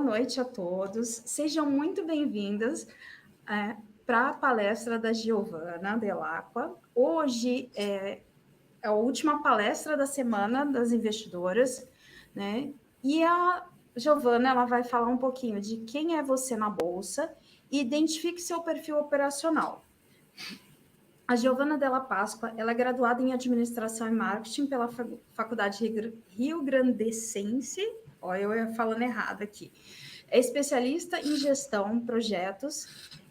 noite a todos. Sejam muito bem-vindas para a palestra da Giovana Dell'Acqua. Hoje é a última palestra da semana das investidoras, né? E a Giovana, ela vai falar um pouquinho de quem é você na Bolsa e identifique seu perfil operacional. A Giovana Della Páscoa, ela é graduada em Administração e Marketing pela Faculdade Rio Grandense. Olha, eu ia falando errado aqui. É especialista em gestão, projetos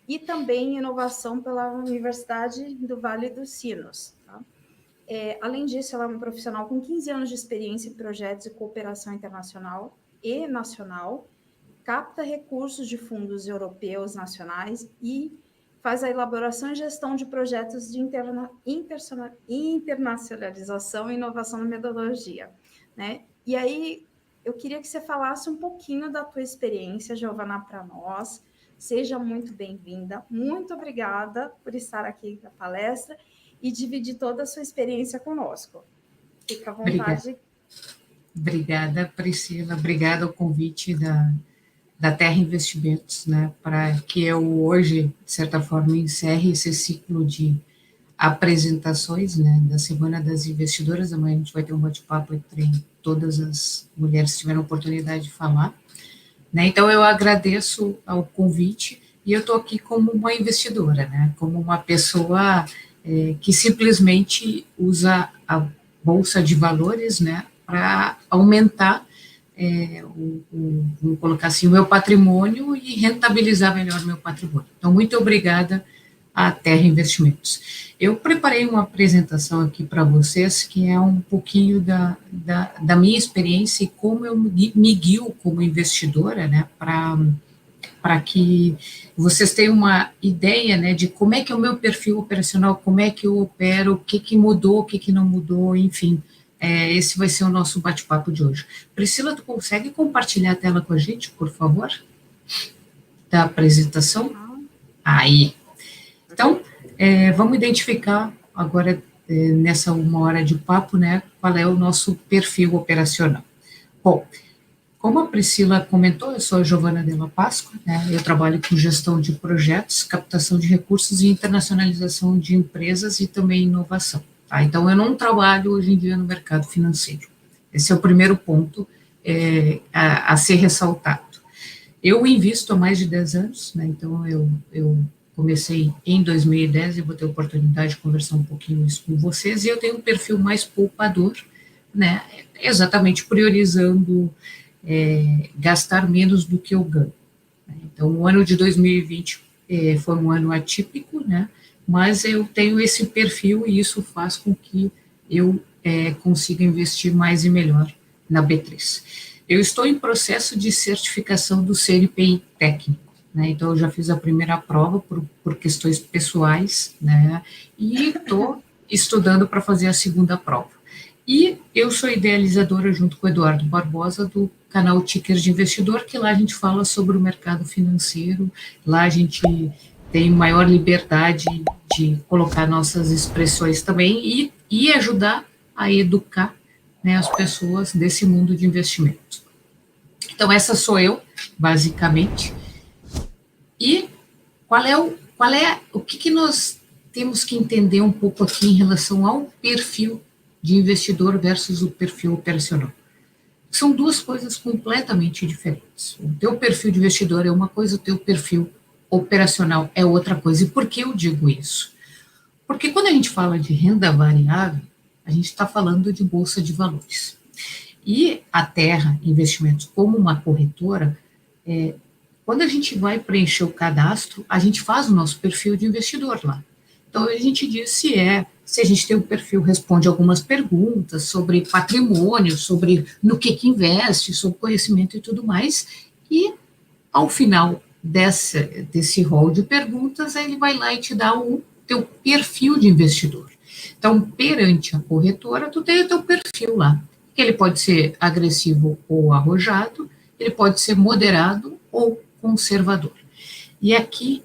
e também em inovação pela Universidade do Vale dos Sinos. Tá? Além disso, ela é uma profissional com 15 anos de experiência em projetos de cooperação internacional e nacional, capta recursos de fundos europeus nacionais e faz a elaboração e gestão de projetos de internacionalização e inovação na metodologia, né? E aí, eu queria que você falasse um pouquinho da tua experiência, Giovana, para nós. Seja muito bem-vinda. Muito obrigada por estar aqui na palestra e dividir toda a sua experiência conosco. Fica à vontade. Obrigada, Priscila. Obrigada ao convite da Terra Investimentos, né, para que eu hoje, de certa forma, encerre esse ciclo de apresentações, né, da Semana das Investidoras. Amanhã a gente vai ter um bate-papo entre todas as mulheres que tiveram a oportunidade de falar, né. Então eu agradeço ao convite e eu estou aqui como uma investidora, né, como uma pessoa que simplesmente usa a Bolsa de Valores, né, para aumentar vou colocar assim, o meu patrimônio e rentabilizar melhor o meu patrimônio. Então, muito obrigada à Terra Investimentos. Eu preparei uma apresentação aqui para vocês, que é um pouquinho da minha experiência e como eu me guio como investidora, né, para que vocês tenham uma ideia, né, de como é que é o meu perfil operacional, como é que eu opero, o que mudou, o que não mudou, enfim. Esse vai ser o nosso bate-papo de hoje. Priscila, tu consegue compartilhar a tela com a gente, por favor? Da apresentação? Aí. Então, vamos identificar agora, nessa 1 hora de papo, né, qual é o nosso perfil operacional. Bom, como a Priscila comentou, eu sou a Giovana Della Páscoa, né, eu trabalho com gestão de projetos, captação de recursos e internacionalização de empresas e também inovação. Tá? Então, eu não trabalho hoje em dia no mercado financeiro. Esse é o primeiro ponto a ser ressaltado. Eu invisto há mais de 10 anos, né, então eu comecei em 2010 e vou ter a oportunidade de conversar um pouquinho isso com vocês, e eu tenho um perfil mais poupador, né, exatamente priorizando gastar menos do que eu ganho. Então, o ano de 2020 foi um ano atípico, né, mas eu tenho esse perfil e isso faz com que eu consiga investir mais e melhor na B3. Eu estou em processo de certificação do CNPI técnico, né, então eu já fiz a primeira prova por questões pessoais, né, e estou estudando para fazer a segunda prova. E eu sou idealizadora, junto com o Eduardo Barbosa, do canal Ticker de Investidor, que lá a gente fala sobre o mercado financeiro, lá a gente tem maior liberdade de colocar nossas expressões também e ajudar a educar, né, as pessoas desse mundo de investimento. Então, essa sou eu, basicamente. E o que nós temos que entender um pouco aqui em relação ao perfil de investidor versus o perfil operacional? São duas coisas completamente diferentes. O teu perfil de investidor é uma coisa, o teu perfil operacional é outra coisa. E por que eu digo isso? Porque quando a gente fala de renda variável, a gente está falando de bolsa de valores. E a Terra Investimentos, como uma corretora, quando a gente vai preencher o cadastro, a gente faz o nosso perfil de investidor lá. Então, a gente diz se a gente tem um perfil, responde algumas perguntas sobre patrimônio, sobre no que investe, sobre conhecimento e tudo mais, e ao final desse rol de perguntas, ele vai lá e te dá o teu perfil de investidor. Então, perante a corretora, tu tem o teu perfil lá, que ele pode ser agressivo ou arrojado, ele pode ser moderado ou conservador. E aqui,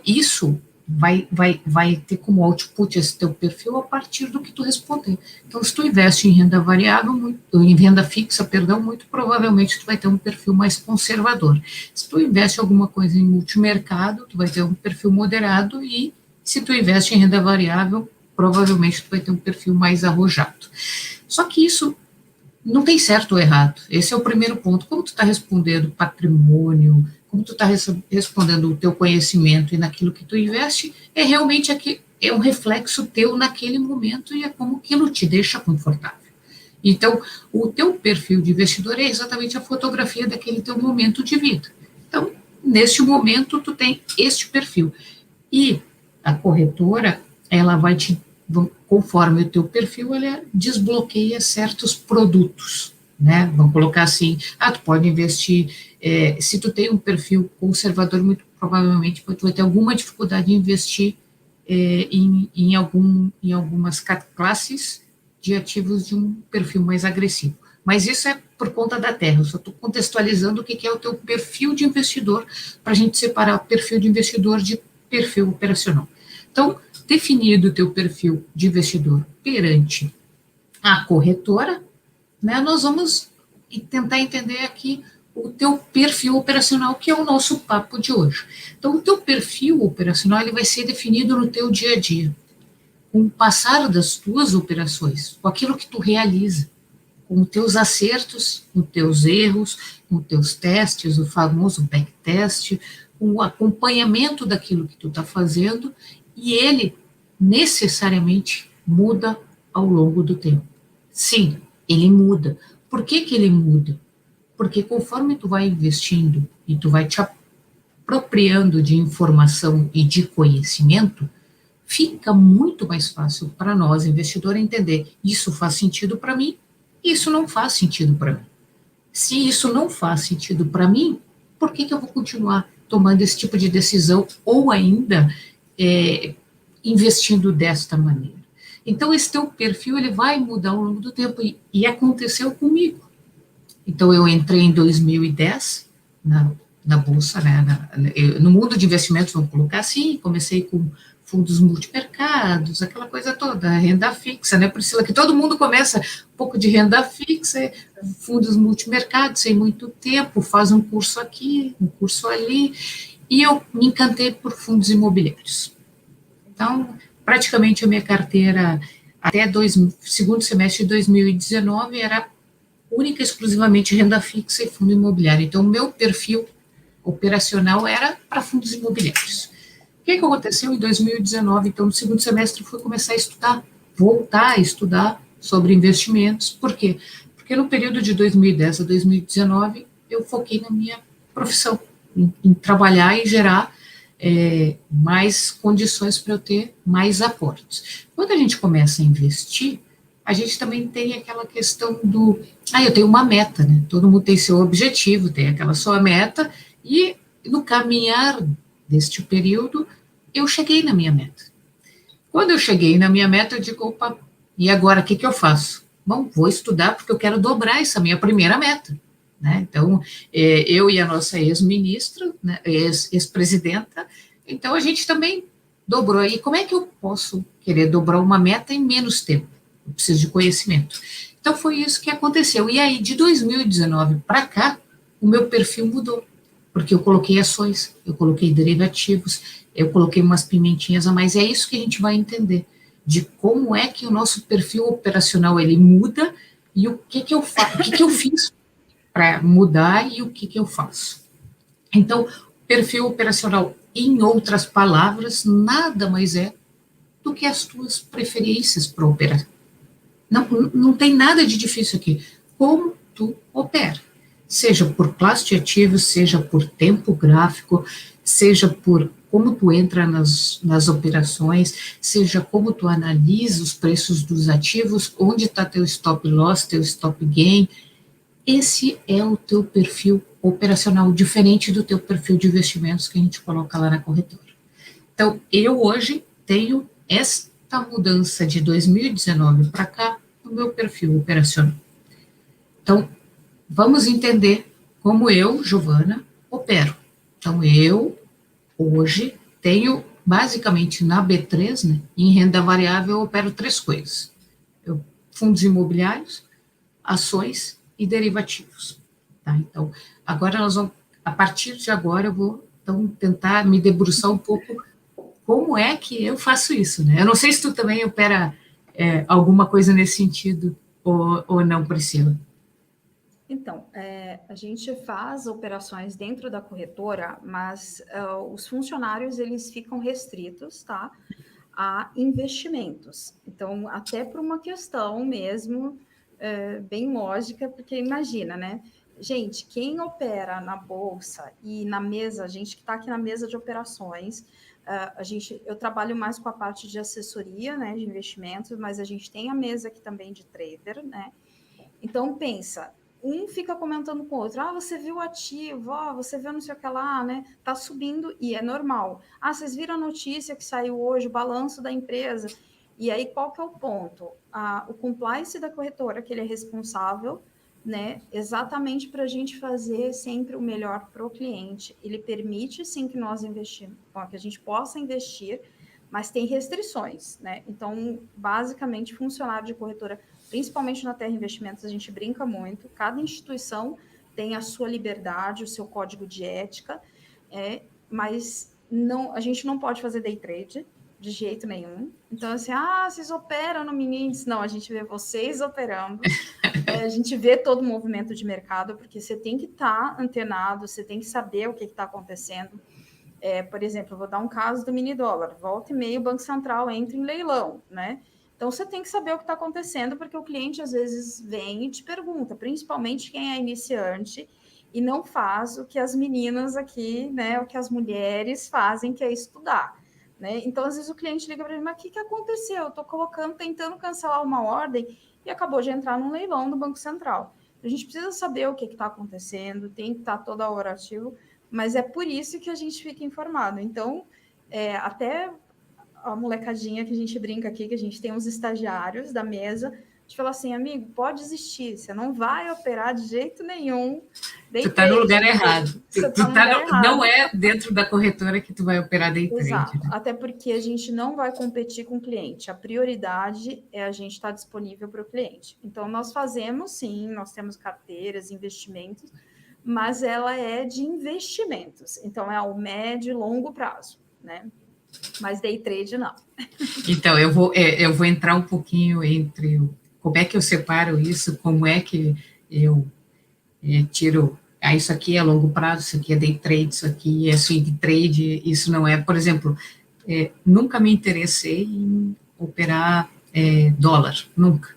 isso vai ter como output esse teu perfil a partir do que tu responder. Então, se tu investe em renda variável, em renda fixa, perdão, muito provavelmente tu vai ter um perfil mais conservador. Se tu investe alguma coisa em multimercado, tu vai ter um perfil moderado, e se tu investe em renda variável, provavelmente tu vai ter um perfil mais arrojado. Só que isso não tem certo ou errado. Esse é o primeiro ponto. Como tu está respondendo patrimônio, como tu está respondendo o teu conhecimento e naquilo que tu investe, é realmente é um reflexo teu naquele momento, e é como aquilo te deixa confortável. Então, o teu perfil de investidor é exatamente a fotografia daquele teu momento de vida. Então, neste momento, tu tem este perfil. E a corretora, ela vai conforme o teu perfil, ela desbloqueia certos produtos, né? Vamos colocar assim, tu pode investir, se tu tem um perfil conservador, muito provavelmente tu vai ter alguma dificuldade em investir em algumas classes de ativos de um perfil mais agressivo. Mas isso é por conta da terra, eu só estou contextualizando o que é o teu perfil de investidor, para a gente separar o perfil de investidor de perfil operacional. Então, definido o teu perfil de investidor perante a corretora, né, nós vamos tentar entender aqui o teu perfil operacional, que é o nosso papo de hoje. Então, o teu perfil operacional ele vai ser definido no teu dia a dia, com o passar das tuas operações, com aquilo que tu realiza, com os teus acertos, com os teus erros, com os teus testes, o famoso backtest, com o acompanhamento daquilo que tu está fazendo, e ele necessariamente muda ao longo do tempo. Sim, ele muda. Por que ele muda? Porque conforme tu vai investindo e tu vai te apropriando de informação e de conhecimento, fica muito mais fácil para nós, investidor, entender isso faz sentido para mim, isso não faz sentido para mim. Se isso não faz sentido para mim, por que eu vou continuar tomando esse tipo de decisão ou ainda investindo desta maneira? Então, esse teu perfil ele vai mudar ao longo do tempo, e aconteceu comigo. Então, eu entrei em 2010 na Bolsa, né, no mundo de investimentos, vamos colocar assim, comecei com fundos multimercados, aquela coisa toda, renda fixa, né, Priscila, que todo mundo começa um pouco de renda fixa, fundos multimercados, sem muito tempo, faz um curso aqui, um curso ali, e eu me encantei por fundos imobiliários. Então, praticamente a minha carteira, até segundo semestre de 2019, era única e exclusivamente renda fixa e fundo imobiliário. Então, o meu perfil operacional era para fundos imobiliários. O que aconteceu em 2019? Então, no segundo semestre, fui começar a estudar, voltar a estudar sobre investimentos. Por quê? Porque no período de 2010 a 2019, eu foquei na minha profissão, em trabalhar e gerar mais condições para eu ter mais aportes. Quando a gente começa a investir, a gente também tem aquela questão do, eu tenho uma meta, né? Todo mundo tem seu objetivo, tem aquela sua meta, e no caminhar deste período, eu cheguei na minha meta. Quando eu cheguei na minha meta, eu digo, opa, e agora o que eu faço? Bom, vou estudar porque eu quero dobrar essa minha primeira meta. Né? Então, eu e a nossa ex-ministra, né, ex-presidenta, então a gente também dobrou. E como é que eu posso querer dobrar uma meta em menos tempo? Eu preciso de conhecimento. Então, foi isso que aconteceu. E aí, de 2019 para cá, o meu perfil mudou, porque eu coloquei ações, eu coloquei derivativos, eu coloquei umas pimentinhas a mais. É isso que a gente vai entender, de como é que o nosso perfil operacional ele muda, e o que eu faço, o que eu fiz para mudar, e o que eu faço. Então, perfil operacional, em outras palavras, nada mais é do que as tuas preferências para operar. Não tem nada de difícil aqui. Como tu opera. Seja por classe de ativos, seja por tempo gráfico, seja por como tu entra nas operações, seja como tu analisa os preços dos ativos, onde está teu stop loss, teu stop gain. Esse é o teu perfil operacional, diferente do teu perfil de investimentos que a gente coloca lá na corretora. Então, eu hoje tenho esta mudança de 2019 para cá no meu perfil operacional. Então, vamos entender como eu, Giovana, opero. Então, eu hoje tenho basicamente na B3, né, em renda variável, eu opero três coisas: fundos imobiliários, ações e derivativos. Tá? Então, agora nós vamos, a partir de agora, eu vou então, tentar me debruçar um pouco como é que eu faço isso, né? Eu não sei se tu também opera alguma coisa nesse sentido ou não, Priscila. Então, a gente faz operações dentro da corretora, mas os funcionários eles ficam restritos, tá, a investimentos. Então, até por uma questão mesmo bem lógica, porque imagina, né? Gente, quem opera na bolsa e na mesa, a gente que está aqui na mesa de operações, eu trabalho mais com a parte de assessoria, né, de investimentos, mas a gente tem a mesa aqui também de trader, né? Então, pensa, um fica comentando com o outro, você viu o ativo, você viu não sei o que lá, né? Tá subindo e é normal. Vocês viram a notícia que saiu hoje, o balanço da empresa. E aí, qual que é o ponto? O compliance da corretora, que ele é responsável, né? Exatamente para a gente fazer sempre o melhor para o cliente. Ele permite, sim, que nós investimos, que a gente possa investir, mas tem restrições, né? Então, basicamente, funcionário de corretora, principalmente na Terra Investimentos, a gente brinca muito. Cada instituição tem a sua liberdade, o seu código de ética, mas não, a gente não pode fazer day trade de jeito nenhum. Então, assim, vocês operam no mini índice. Não, a gente vê vocês operando, a gente vê todo o movimento de mercado, porque você tem que estar antenado, você tem que saber o que está acontecendo. Por exemplo, eu vou dar um caso do mini dólar. Volta e meia, o Banco Central entra em leilão, né? Então, você tem que saber o que está acontecendo, porque o cliente, às vezes, vem e te pergunta, principalmente quem é iniciante, e não faz o que as meninas aqui, né, o que as mulheres fazem, que é estudar. Né? Então, às vezes, o cliente liga para mim, mas o que aconteceu? Eu estou tentando cancelar uma ordem e acabou de entrar num leilão do Banco Central. A gente precisa saber o que está acontecendo, tem que estar toda hora ativo, mas é por isso que a gente fica informado. Então, até a molecadinha que a gente brinca aqui, que a gente tem uns estagiários da mesa, a gente fala assim, amigo, pode existir, você não vai operar de jeito nenhum. Tu está no lugar errado. Você está no lugar errado. Não é dentro da corretora que tu vai operar day trade. Exato, né? Até porque a gente não vai competir com o cliente. A prioridade é a gente estar disponível para o cliente. Então, nós fazemos, sim, nós temos carteiras, investimentos, mas ela é de investimentos. Então, é ao médio e longo prazo, né? Mas day trade, não. Então, eu vou entrar um pouquinho entre como é que eu separo isso, como é que eu tiro... isso aqui é longo prazo, isso aqui é day trade, isso aqui é swing trade, isso não é... Por exemplo, nunca me interessei em operar dólar, nunca.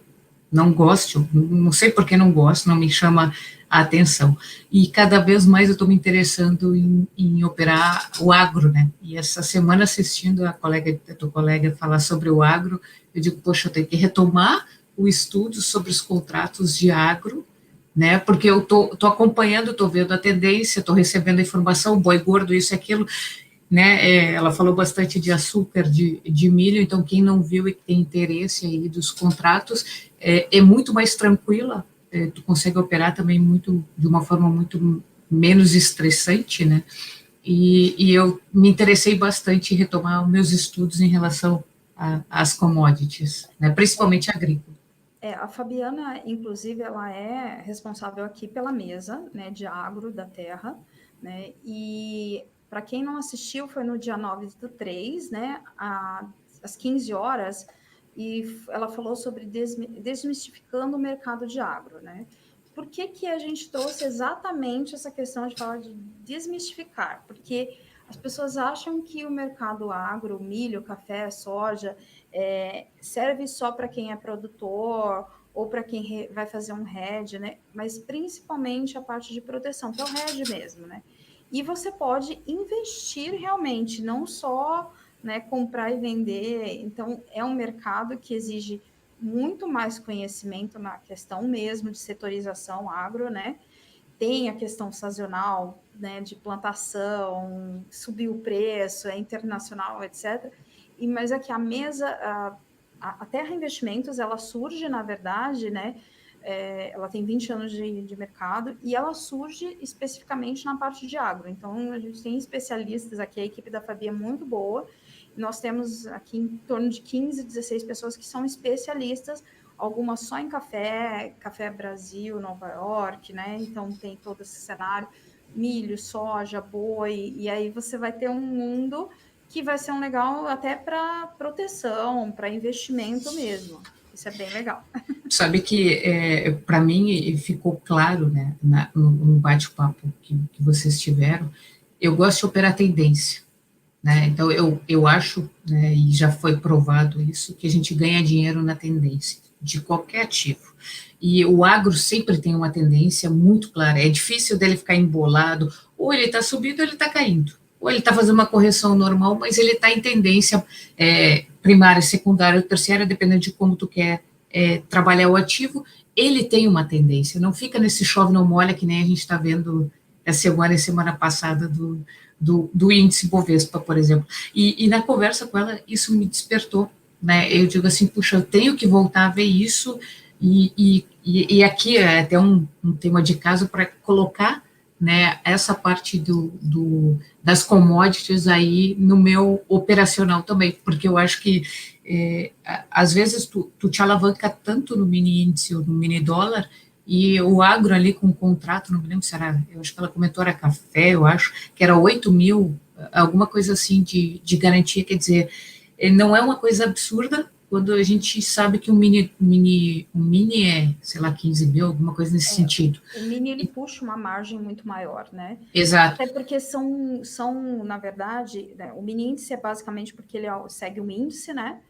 Não gosto, não sei por que não gosto, não me chama a atenção. E cada vez mais eu estou me interessando em operar o agro, né? E essa semana, assistindo a tua colega falar sobre o agro, eu digo, poxa, eu tenho que retomar o estudo sobre os contratos de agro, né? Porque eu tô acompanhando, estou vendo a tendência, estou recebendo a informação, boi gordo, isso e aquilo, né? Ela falou bastante de açúcar, de milho, então quem não viu e tem interesse aí dos contratos, é muito mais tranquila, tu consegue operar também de uma forma muito menos estressante, né? E eu me interessei bastante em retomar os meus estudos em relação às commodities, né? Principalmente agrícola. A Fabiana, inclusive, ela é responsável aqui pela mesa, né, de agro da terra, né, e para quem não assistiu, foi no dia 9/3, né, às 15 horas, e ela falou sobre desmistificando o mercado de agro, né. Por que a gente trouxe exatamente essa questão de falar de desmistificar? Porque as pessoas acham que o mercado agro, milho, café, soja, serve só para quem é produtor ou para quem vai fazer um hedge, né? Mas principalmente a parte de proteção, que é o hedge mesmo, né? E você pode investir realmente, não só, né, comprar e vender. Então, é um mercado que exige muito mais conhecimento na questão mesmo de setorização agro, né? Tem a questão sazonal, né, de plantação, subir o preço, é internacional, etc. Mas aqui a mesa, a Terra Investimentos, ela surge, na verdade, né, ela tem 20 anos de mercado e ela surge especificamente na parte de agro. Então, a gente tem especialistas aqui, a equipe da Fabi é muito boa, Nós temos aqui em torno de 15, 16 pessoas que são especialistas, algumas só em café, Café Brasil, Nova York, né? Então tem todo esse cenário, milho, soja, boi, e aí você vai ter um mundo que vai ser um legal até para proteção, para investimento mesmo. Isso é bem legal. Sabe que, para mim, ficou claro, né, no bate-papo que vocês tiveram, eu gosto de operar tendência, né, então eu acho, né, e já foi provado isso, que a gente ganha dinheiro na tendência, de qualquer ativo. E o agro sempre tem uma tendência muito clara, é difícil dele ficar embolado, ou ele está subindo ou ele está caindo, ou ele está fazendo uma correção normal, mas ele está em tendência primária, secundária, terciária, dependendo de como tu quer trabalhar o ativo, ele tem uma tendência, não fica nesse chove não molha que nem a gente está vendo essa semana e semana passada do índice Bovespa, por exemplo. E na conversa com ela, isso me despertou, né? Eu digo assim, puxa, eu tenho que voltar a ver isso, e aqui é até um tema de caso para colocar, né, essa parte das commodities aí no meu operacional também, porque eu acho que às vezes tu te alavanca tanto no mini índice ou no mini dólar, e o agro ali com o contrato, não me lembro se era, eu acho que ela comentou era café, eu acho, que era 8 mil, alguma coisa assim de garantia, quer dizer, não é uma coisa absurda, quando a gente sabe que um mini é, sei lá, 15 mil, alguma coisa nesse sentido. O mini, ele puxa uma margem muito maior, né? Exato. Até porque na verdade, né, o mini índice é basicamente porque ele segue um índice, né?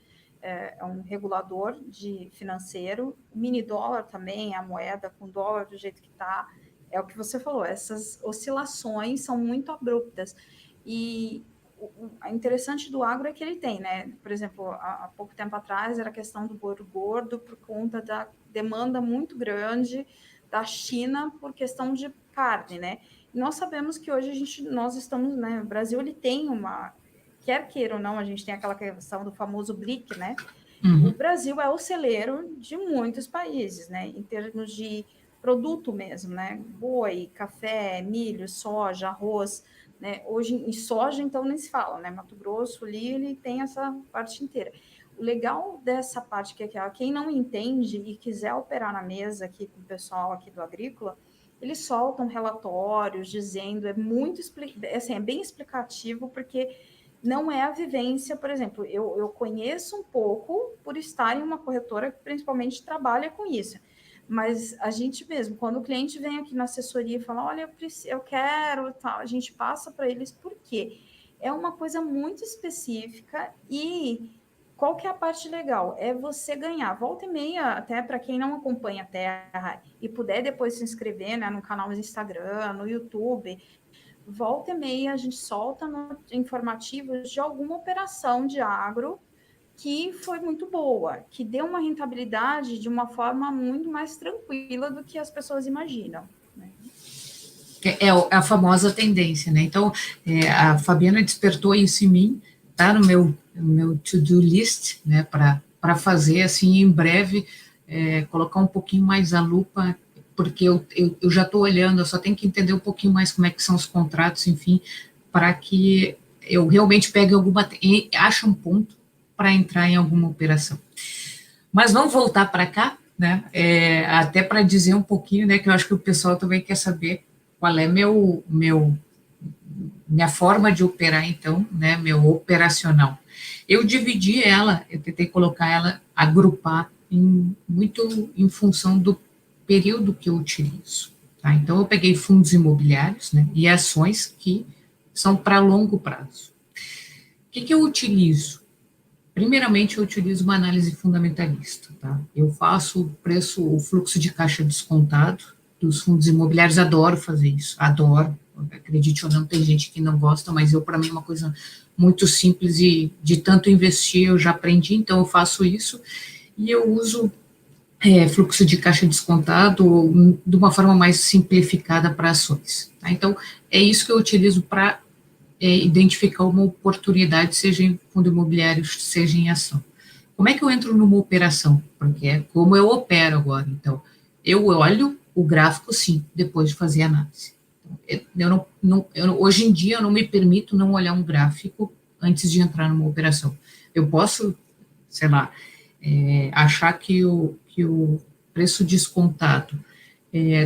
É um regulador financeiro. O mini dólar também, a moeda com dólar do jeito que está, é o que você falou, essas oscilações são muito abruptas. E o interessante do agro é que ele tem, né? Por exemplo, há pouco tempo atrás era a questão do boi gordo por conta da demanda muito grande da China por questão de carne, né? E nós sabemos que hoje nós estamos, né? O Brasil ele tem quer queira ou não, a gente tem aquela questão do famoso BRIC, né? Uhum. O Brasil é o celeiro de muitos países, né? Em termos de produto mesmo, né? Boi, café, milho, soja, arroz, né? Hoje em soja, então nem se fala, né? Mato Grosso ali, ele tem essa parte inteira. O legal dessa parte que é quem não entende e quiser operar na mesa aqui com o pessoal aqui do Agrícola, eles soltam relatórios dizendo, assim, é bem explicativo, porque não é a vivência, por exemplo, eu conheço um pouco por estar em uma corretora que principalmente trabalha com isso, mas a gente mesmo, quando o cliente vem aqui na assessoria e fala, olha, eu quero, tal, a gente passa para eles por quê? É uma coisa muito específica e qual que é a parte legal? É você ganhar. Volta e meia, até para quem não acompanha a Terra e puder depois se inscrever, né, no canal do Instagram, no YouTube, volta e meia a gente solta informativos de alguma operação de agro que foi muito boa, que deu uma rentabilidade de uma forma muito mais tranquila do que as pessoas imaginam. Né? É a famosa tendência, né? Então, a Fabiana despertou isso em mim, tá no meu to-do list, né, para fazer, assim, em breve, colocar um pouquinho mais a lupa, porque eu já estou olhando, eu só tenho que entender um pouquinho mais como é que são os contratos, enfim, para que eu realmente pegue ache um ponto para entrar em alguma operação. Mas vamos voltar para cá, né? Até para dizer um pouquinho, né, que eu acho que o pessoal também quer saber qual é minha forma de operar, então, né, meu operacional. Eu dividi ela, eu tentei colocar ela, agrupar muito em função do período que eu utilizo. Tá? Então, eu peguei fundos imobiliários, né, e ações que são para longo prazo. O que eu utilizo? Primeiramente, eu utilizo uma análise fundamentalista. Tá? Eu faço o fluxo de caixa descontado dos fundos imobiliários, adoro fazer isso, adoro. Acredite ou não, tem gente que não gosta, mas para mim é uma coisa muito simples e de tanto investir eu já aprendi, então eu faço isso e eu uso fluxo de caixa descontado de uma forma mais simplificada para ações. Tá? Então, é isso que eu utilizo para identificar uma oportunidade, seja em fundo imobiliário, seja em ação. Como é que eu entro numa operação? Porque é como eu opero agora. Então, eu olho o gráfico, sim, depois de fazer a análise. Hoje em dia, eu não me permito não olhar um gráfico antes de entrar numa operação. Eu posso, sei lá, achar que o preço descontado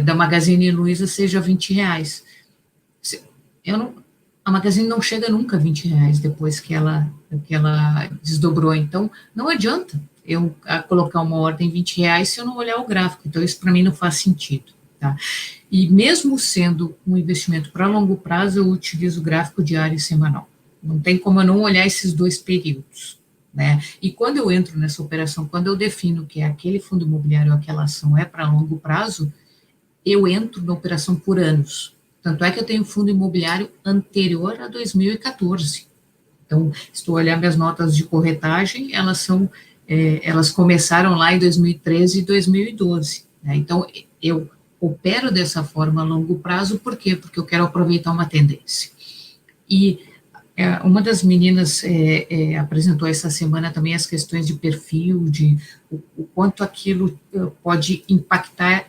da Magazine Luiza seja R$ 20. A Magazine não chega nunca a R$ 20 depois que ela desdobrou. Então, não adianta eu colocar uma ordem R$ 20 se eu não olhar o gráfico. Então, isso para mim não faz sentido. Tá? E mesmo sendo um investimento para longo prazo, eu utilizo gráfico diário e semanal. Não tem como eu não olhar esses dois períodos. Né? E quando eu entro nessa operação, quando eu defino que aquele fundo imobiliário, aquela ação é para longo prazo, eu entro na operação por anos. Tanto é que eu tenho fundo imobiliário anterior a 2014. Então, se tu olhar minhas notas de corretagem, elas começaram lá em 2013 e 2012. Né? Então, eu opero dessa forma a longo prazo, por quê? Porque eu quero aproveitar uma tendência. E uma das meninas apresentou essa semana também as questões de perfil, de o quanto aquilo pode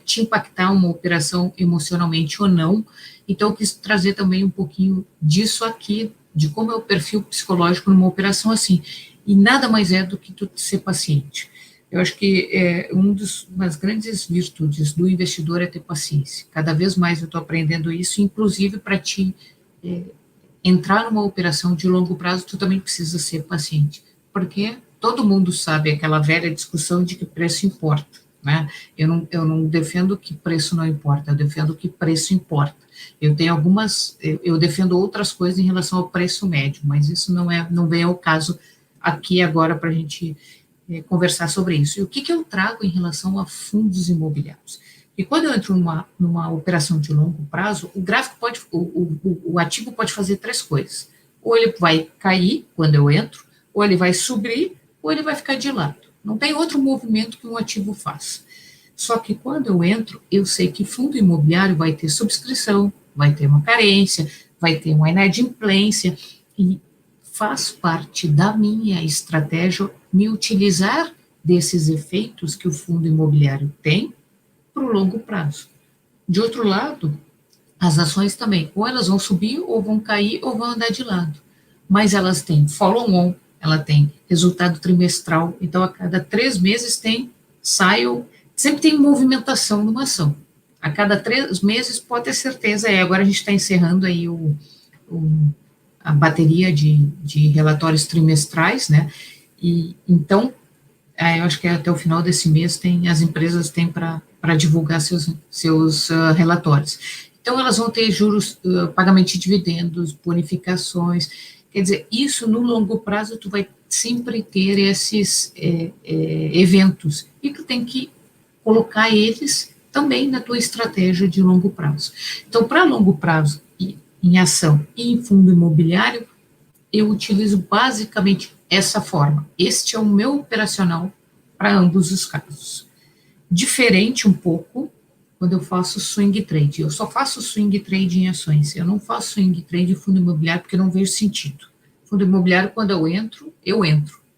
te impactar uma operação emocionalmente ou não. Então, eu quis trazer também um pouquinho disso aqui, de como é o perfil psicológico numa operação assim. E nada mais é do que tu ser paciente. Eu acho que uma das grandes virtudes do investidor é ter paciência. Cada vez mais eu estou aprendendo isso, inclusive para te entrar numa operação de longo prazo, tu também precisa ser paciente, porque todo mundo sabe aquela velha discussão de que preço importa, né? Eu não defendo que preço não importa, eu defendo que preço importa. Eu defendo outras coisas em relação ao preço médio, mas isso não vem ao caso aqui agora para a gente conversar sobre isso. E o que eu trago em relação a fundos imobiliários? E quando eu entro numa operação de longo prazo, o gráfico o ativo pode fazer três coisas. Ou ele vai cair quando eu entro, ou ele vai subir, ou ele vai ficar de lado. Não tem outro movimento que um ativo faça. Só que quando eu entro, eu sei que fundo imobiliário vai ter subscrição, vai ter uma carência, vai ter uma inadimplência, e faz parte da minha estratégia me utilizar desses efeitos que o fundo imobiliário tem para o longo prazo. De outro lado, as ações também, ou elas vão subir, ou vão cair, ou vão andar de lado. Mas elas têm follow-on, ela tem resultado trimestral, então a cada 3 meses sempre tem movimentação numa ação. A cada 3 meses, pode ter certeza, agora a gente está encerrando aí a bateria de relatórios trimestrais, né? E então, eu acho que até o final desse mês as empresas têm para divulgar seus relatórios. Então, elas vão ter juros, pagamento de dividendos, bonificações. Quer dizer, isso no longo prazo tu vai sempre ter esses eventos e tu tem que colocar eles também na tua estratégia de longo prazo. Então, para longo prazo, em ação e em fundo imobiliário, eu utilizo basicamente essa forma. Este é o meu operacional para ambos os casos. Diferente um pouco quando eu faço swing trade. Eu só faço swing trade em ações. Eu não faço swing trade em fundo imobiliário porque eu não vejo sentido. Fundo imobiliário, quando eu entro.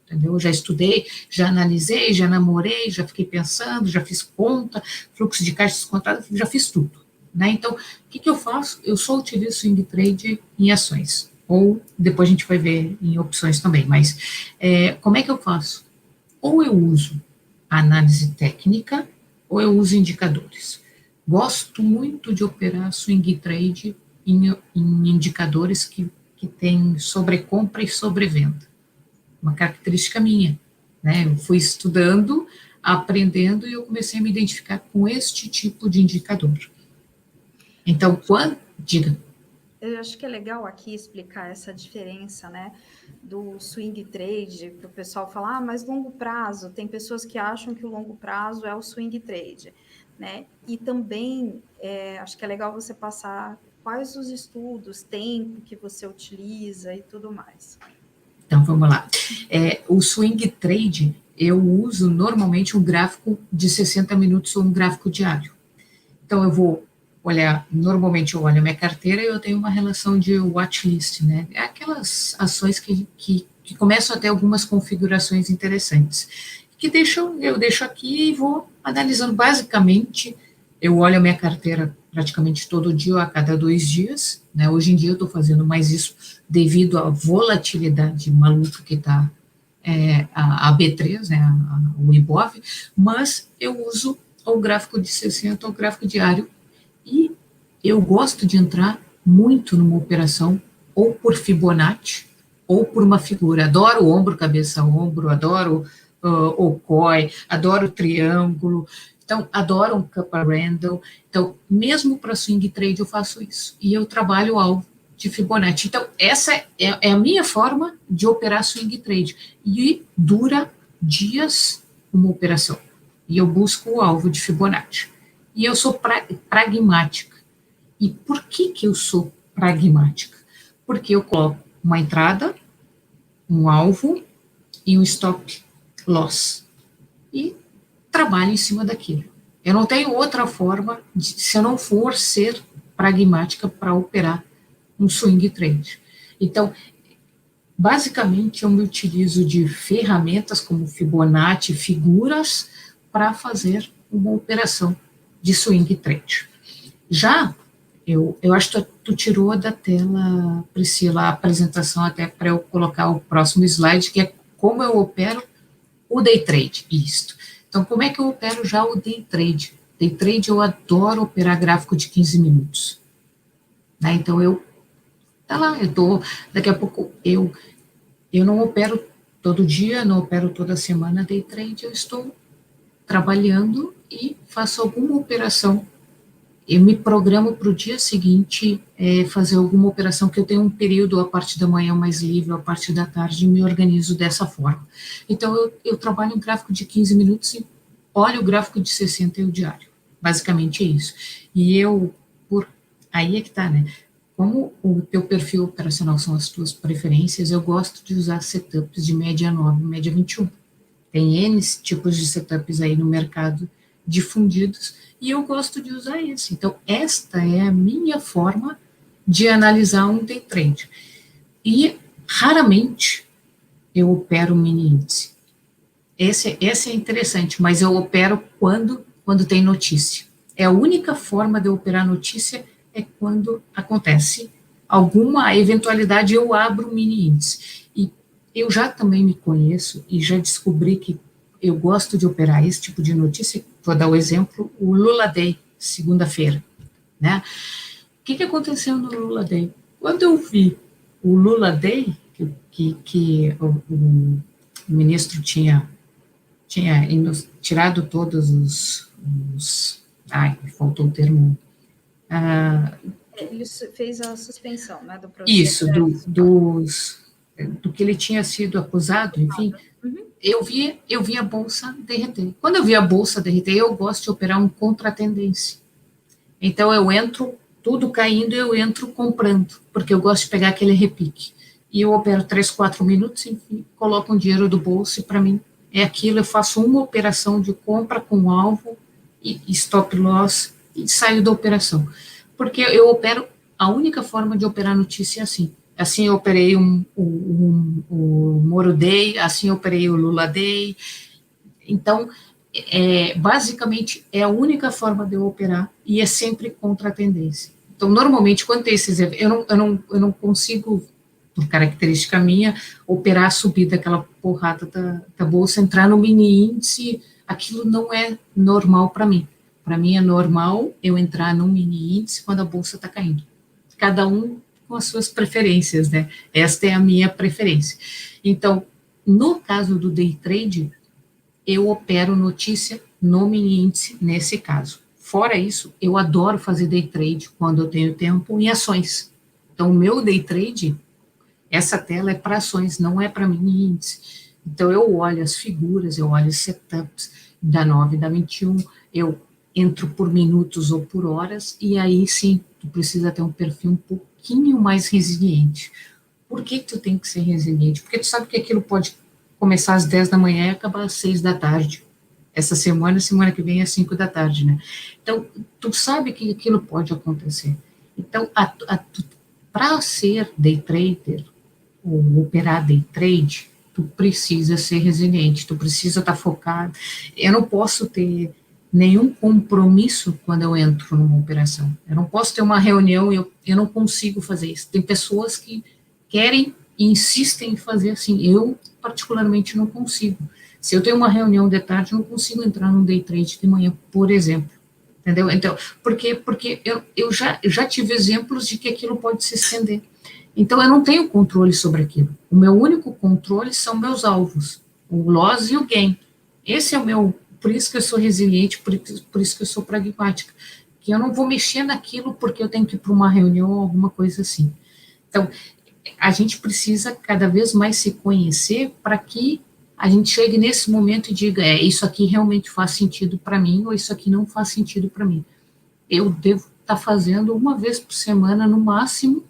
Entendeu? Eu já estudei, já analisei, já namorei, já fiquei pensando, já fiz conta, fluxo de caixa descontado, já fiz tudo. Né? Então, o que eu faço? Eu só utilizo swing trade em ações. Ou depois a gente vai ver em opções também. Mas como é que eu faço? Ou eu uso análise técnica, ou eu uso indicadores. Gosto muito de operar swing trade em indicadores que têm sobrecompra e sobrevenda. Uma característica minha. Né? Eu fui estudando, aprendendo, e eu comecei a me identificar com este tipo de indicador. Então, diga. Eu acho que é legal aqui explicar essa diferença, né, do swing trade, para o pessoal falar, mas longo prazo, tem pessoas que acham que o longo prazo é o swing trade, né, e também acho que é legal você passar quais os estudos, tempo que você utiliza e tudo mais. Então, vamos lá. O swing trade, eu uso normalmente um gráfico de 60 minutos ou um gráfico diário. Então, normalmente eu olho a minha carteira e eu tenho uma relação de watchlist, né? É aquelas ações que começam a ter algumas configurações interessantes, eu deixo aqui e vou analisando. Basicamente, eu olho a minha carteira praticamente todo dia ou a cada 2 dias, né? Hoje em dia eu estou fazendo mais isso devido à volatilidade maluca que está a B3, né, o Ibov, mas eu uso o gráfico de 60, o gráfico diário, e eu gosto de entrar muito numa operação ou por Fibonacci ou por uma figura. Adoro ombro, cabeça, ombro, adoro o COI, adoro triângulo, então adoro um Kappa Randall. Então, mesmo para swing trade eu faço isso. E eu trabalho alvo de Fibonacci. Então, essa é a minha forma de operar swing trade. E dura dias uma operação. E eu busco o alvo de Fibonacci. E eu sou pragmática. E por que eu sou pragmática? Porque eu coloco uma entrada, um alvo e um stop loss. E trabalho em cima daquilo. Eu não tenho outra forma, se eu não for ser pragmática para operar um swing trade. Então, basicamente, eu me utilizo de ferramentas como Fibonacci, figuras, para fazer uma operação de swing trade. Já, eu acho que tu tirou da tela, Priscila, a apresentação até para eu colocar o próximo slide, que é como eu opero o day trade, isto. Então, como é que eu opero já o day trade? Day trade, eu adoro operar gráfico de 15 minutos. Né? Então, tá lá, daqui a pouco, eu não opero todo dia, não opero toda semana day trade, eu estou trabalhando e faço alguma operação. Eu me programo para o dia seguinte fazer alguma operação que eu tenho um período, a parte da manhã mais livre, a parte da tarde, e me organizo dessa forma. Então, eu trabalho em gráfico de 15 minutos e olho o gráfico de 60 e o diário. Basicamente é isso. E aí é que tá, né? Como o teu perfil operacional são as tuas preferências, eu gosto de usar setups de média 9, média 21. Tem N tipos de setups aí no mercado difundidos, e eu gosto de usar esse. Então, esta é a minha forma de analisar um day trade. E, raramente, eu opero mini índice. Esse é interessante, mas eu opero quando tem notícia. É a única forma de eu operar notícia é quando acontece alguma eventualidade, eu abro o mini índice. E eu já também me conheço e já descobri que eu gosto de operar esse tipo de notícia. Vou dar o exemplo, o Lula Day, segunda-feira. Né? O que aconteceu no Lula Day? Quando eu vi o Lula Day, que o ministro tinha tirado todos faltou o termo. Ele fez a suspensão, né, do processo. Isso, do que ele tinha sido acusado, enfim, eu vi a bolsa derreter. Quando eu vi a bolsa derreter, eu gosto de operar um contra-tendência. Então, eu entro, tudo caindo, eu entro comprando, porque eu gosto de pegar aquele repique. E eu opero 3, 4 minutos, enfim, coloco um dinheiro do bolso e, para mim, é aquilo. Eu faço uma operação de compra com alvo e stop loss e saio da operação. Porque eu opero, a única forma de operar notícia é assim. Assim eu operei o Moro Day, assim eu operei o Lula Day. Então, basicamente, é a única forma de eu operar e é sempre contra a tendência. Então, normalmente, quando tem esses eventos, eu não consigo, por característica minha, operar a subida, aquela porrada da bolsa, entrar no mini índice, aquilo não é normal para mim. Para mim é normal eu entrar num mini índice quando a bolsa está caindo. Cada um com as suas preferências, né? Esta é a minha preferência. Então, no caso do day trade, eu opero notícia no mini índice nesse caso. Fora isso, eu adoro fazer day trade quando eu tenho tempo em ações. Então, o meu day trade, essa tela é para ações, não é para mini índice. Então, eu olho as figuras, eu olho os setups da 9, da 21, eu entro por minutos ou por horas, e aí sim, tu precisa ter um perfil um pouquinho mais resiliente. Por que tu tem que ser resiliente? Porque tu sabe que aquilo pode começar às 10 da manhã e acabar às 6 da tarde. Essa semana que vem é às 5 da tarde, né? Então, tu sabe que aquilo pode acontecer. Então, para ser day trader, ou operar day trade, tu precisa ser resiliente, tu precisa estar focado. Eu não posso ter nenhum compromisso quando eu entro numa operação. Eu não posso ter uma reunião e eu não consigo fazer isso. Tem pessoas que querem e insistem em fazer assim. Eu, particularmente, não consigo. Se eu tenho uma reunião de tarde, eu não consigo entrar num day trade de manhã, por exemplo. Entendeu? Então, porque eu já tive exemplos de que aquilo pode se estender. Então, eu não tenho controle sobre aquilo. O meu único controle são meus alvos, o loss e o gain. Esse é o meu, por isso que eu sou resiliente, por isso que eu sou pragmática, que eu não vou mexer naquilo porque eu tenho que ir para uma reunião ou alguma coisa assim. Então, a gente precisa cada vez mais se conhecer para que a gente chegue nesse momento e diga, isso aqui realmente faz sentido para mim ou isso aqui não faz sentido para mim. Eu devo estar fazendo uma vez por semana, no máximo,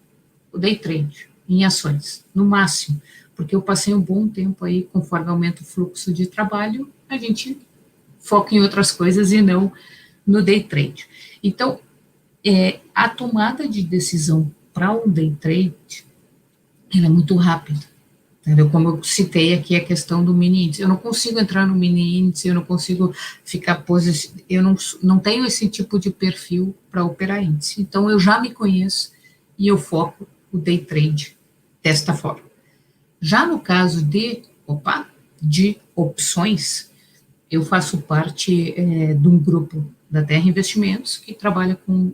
o day trade, em ações, no máximo, porque eu passei um bom tempo aí, conforme aumenta o fluxo de trabalho, a gente foca em outras coisas e não no day trade. Então, a tomada de decisão para um day trade, ela é muito rápida, entendeu? Como eu citei aqui a questão do mini índice, eu não consigo entrar no mini índice, eu não consigo ficar eu não tenho esse tipo de perfil para operar índice, então eu já me conheço e eu foco o day trade desta forma. Já no caso de opções, eu faço parte de um grupo da Terra Investimentos que trabalha com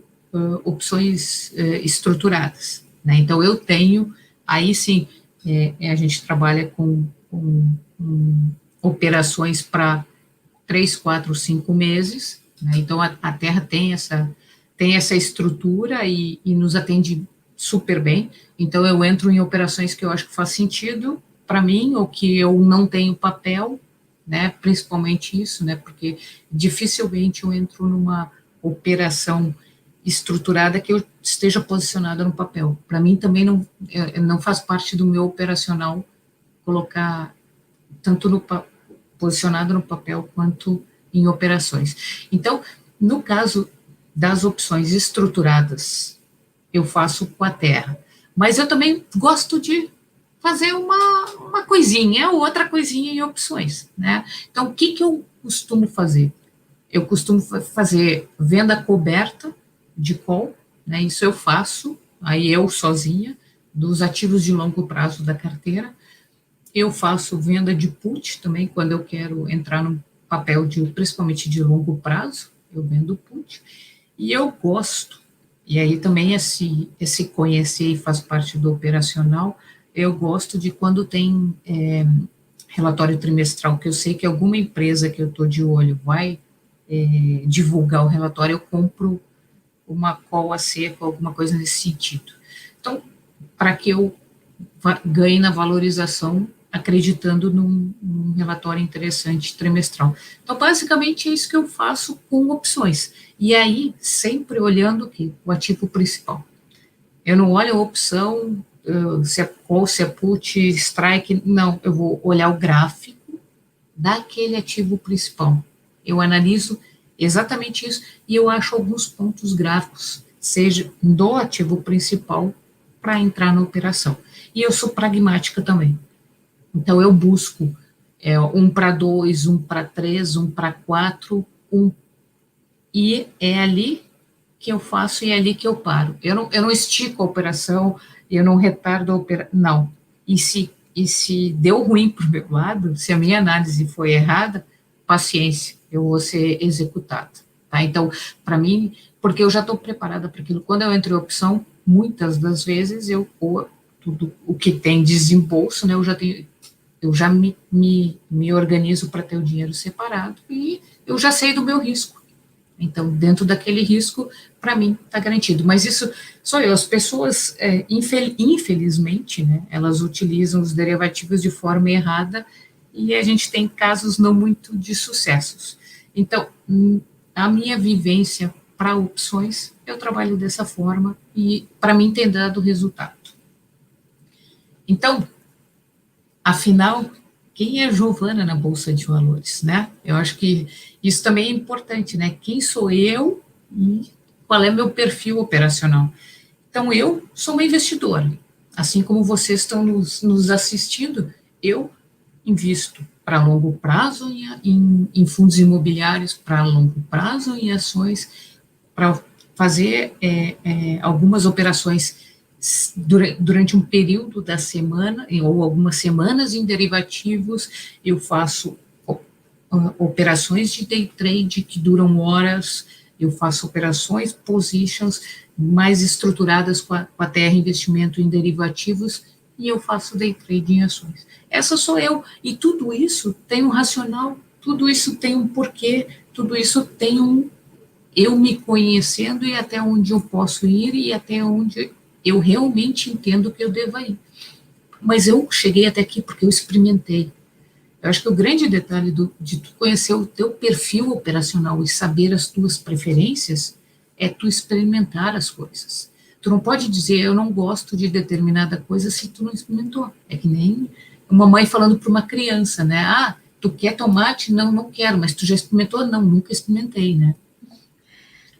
opções estruturadas, né? Então, eu tenho, aí sim, a gente trabalha com operações para 3, 4, 5 meses, né? Então, a Terra tem essa estrutura e nos atende super bem. Então, eu entro em operações que eu acho que faz sentido para mim, ou que eu não tenho papel, né, principalmente isso, né, porque dificilmente eu entro numa operação estruturada que eu esteja posicionada no papel. Para mim também não faz parte do meu operacional colocar tanto posicionado no papel quanto em operações. Então, no caso das opções estruturadas, eu faço com a Terra, mas eu também gosto de fazer uma coisinha ou outra coisinha em opções, né? Então, o que eu costumo fazer? Eu costumo fazer venda coberta de call, né? Isso eu faço, aí eu sozinha, dos ativos de longo prazo da carteira. Eu faço venda de put também, quando eu quero entrar num papel principalmente de longo prazo, eu vendo put. E eu gosto, e aí também esse conhecer faz parte do operacional, eu gosto de quando tem relatório trimestral, que eu sei que alguma empresa que eu estou de olho vai divulgar o relatório, eu compro uma call a seco, alguma coisa nesse sentido. Então, para que eu ganhe na valorização, acreditando num relatório interessante trimestral. Então, basicamente, é isso que eu faço com opções. E aí, sempre olhando o quê? O ativo principal. Eu não olho a opção, se é call, se é put, strike, não, eu vou olhar o gráfico daquele ativo principal. Eu analiso exatamente isso e eu acho alguns pontos gráficos, seja do ativo principal, para entrar na operação. E eu sou pragmática também. Então, eu busco 1 para 2, 1 para 3, 1 para 4, e é ali que eu faço e é ali que eu paro. Eu não estico a operação, eu não retardo a operação, não. E se deu ruim para o meu lado, se a minha análise foi errada, paciência, eu vou ser executado. Tá? Então, para mim, porque eu já estou preparada para aquilo. Quando eu entro em opção, muitas das vezes, tudo o que tem desembolso, né, eu já me organizo para ter o dinheiro separado e eu já sei do meu risco. Então, dentro daquele risco, para mim, está garantido. Mas isso sou eu. As pessoas, infelizmente, né, elas utilizam os derivativos de forma errada e a gente tem casos não muito de sucessos. Então, a minha vivência para opções, eu trabalho dessa forma e, para mim, tem dado resultado. Então, afinal, quem é Giovana na Bolsa de Valores, né? Eu acho que isso também é importante, né? Quem sou eu e qual é meu perfil operacional? Então, eu sou uma investidora, assim como vocês estão nos assistindo, eu invisto para longo prazo em fundos imobiliários para longo prazo, em ações, para fazer algumas operações durante um período da semana, ou algumas semanas em derivativos. Eu faço operações de day trade que duram horas, eu faço operações, positions mais estruturadas com a TR Investimento em derivativos, e eu faço day trade em ações. Essa sou eu, e tudo isso tem um racional, tudo isso tem um porquê, tudo isso tem eu me conhecendo e até onde eu posso ir e até onde eu realmente entendo que eu deva ir. Mas eu cheguei até aqui porque eu experimentei. Eu acho que o grande detalhe de tu conhecer o teu perfil operacional e saber as tuas preferências é tu experimentar as coisas. Tu não pode dizer, eu não gosto de determinada coisa se tu não experimentou. É que nem uma mãe falando para uma criança, né? Ah, tu quer tomate? Não, não quero. Mas tu já experimentou? Não, nunca experimentei, né?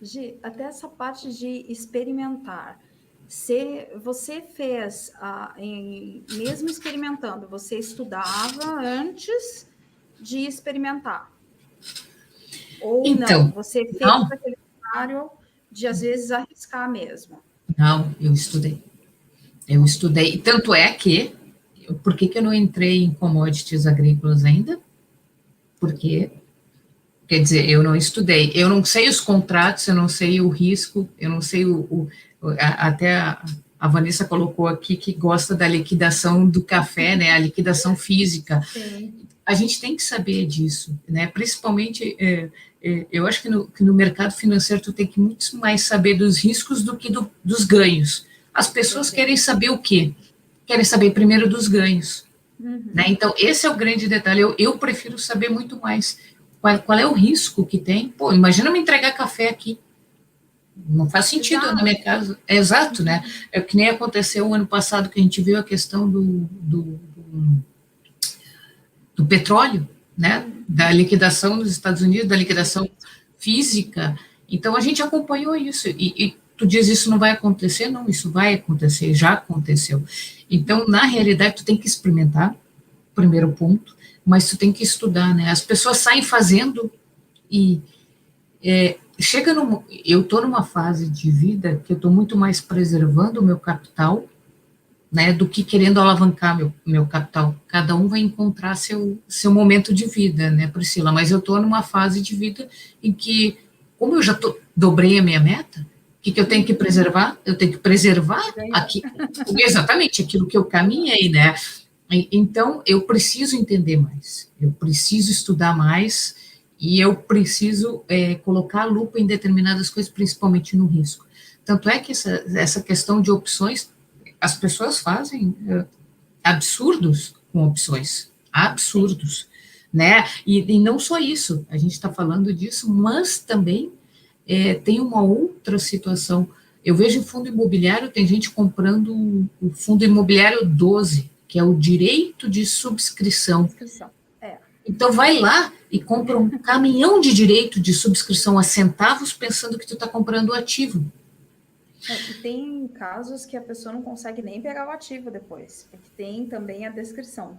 Gi, até essa parte de experimentar. Se você fez, mesmo experimentando, você estudava antes de experimentar? Ou não? Então, Você fez não, aquele cenário de, às vezes, arriscar mesmo? não, eu estudei. Eu estudei, tanto é que, por que que eu não entrei em commodities agrícolas ainda? Porque, quer dizer, eu não estudei, eu não sei os contratos, eu não sei o risco, eu não sei até a Vanessa colocou aqui que gosta da liquidação do café, né, a liquidação física. Sim. A gente tem que saber disso, né, principalmente, eu acho que no mercado financeiro tu tem que muito mais saber dos riscos do que dos ganhos. As pessoas Perfeito. querem saber o quê? Querem saber primeiro dos ganhos. Né? Uhum. Então, esse é o grande detalhe. Eu prefiro saber muito mais qual é o risco que tem. Pô, imagina me entregar café aqui. Não faz sentido na minha Exato. casa. É exato, né? É que nem aconteceu o ano passado que a gente viu a questão do petróleo, né? Da liquidação nos Estados Unidos, da liquidação Isso. física. Então, a gente acompanhou isso. E tu diz isso não vai acontecer? Não, isso vai acontecer, já aconteceu. Então, na realidade, tu tem que experimentar, primeiro ponto, mas tu tem que estudar, né? As pessoas saem fazendo e eu estou numa fase de vida que eu estou muito mais preservando o meu capital, né, do que querendo alavancar meu capital. Cada um vai encontrar seu momento de vida, né, Priscila? Mas eu estou numa fase de vida em que, como eu já dobrei a minha meta, o que eu tenho que preservar? Eu tenho que preservar Ganhar. aqui, exatamente aquilo que eu caminhei, né? Então, eu preciso entender mais, eu preciso estudar mais e eu preciso colocar a lupa em determinadas coisas, principalmente no risco. Tanto é que essa questão de opções, as pessoas fazem absurdos com opções, Sim. absurdos, né? E não só isso, a gente está falando disso, mas também tem uma outra situação. Eu vejo em fundo imobiliário, tem gente comprando o fundo imobiliário 12, que é o direito de subscrição. Inscrição. É. Então vai lá e compra um caminhão de direito de subscrição a centavos, pensando que tu está comprando o ativo. E tem casos que a pessoa não consegue nem pegar o ativo depois, porque tem também a descrição,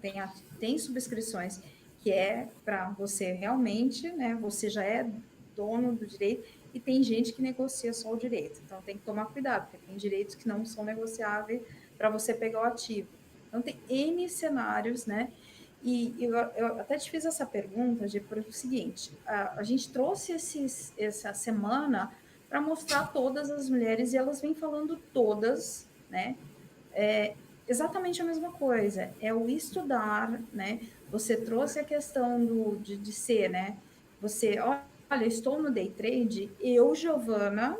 tem subscrições que é para você realmente, né? Você já é dono do direito, e tem gente que negocia só o direito. Então tem que tomar cuidado, porque tem direitos que não são negociáveis para você pegar o ativo. Então tem N cenários, né? E eu até te fiz essa pergunta, Gi, por o seguinte: a gente trouxe essa semana para mostrar todas as mulheres, e elas vêm falando todas, né? Exatamente a mesma coisa, é o estudar, né? Você trouxe a questão de ser, né? Você, olha, estou no day trade, eu, Giovana,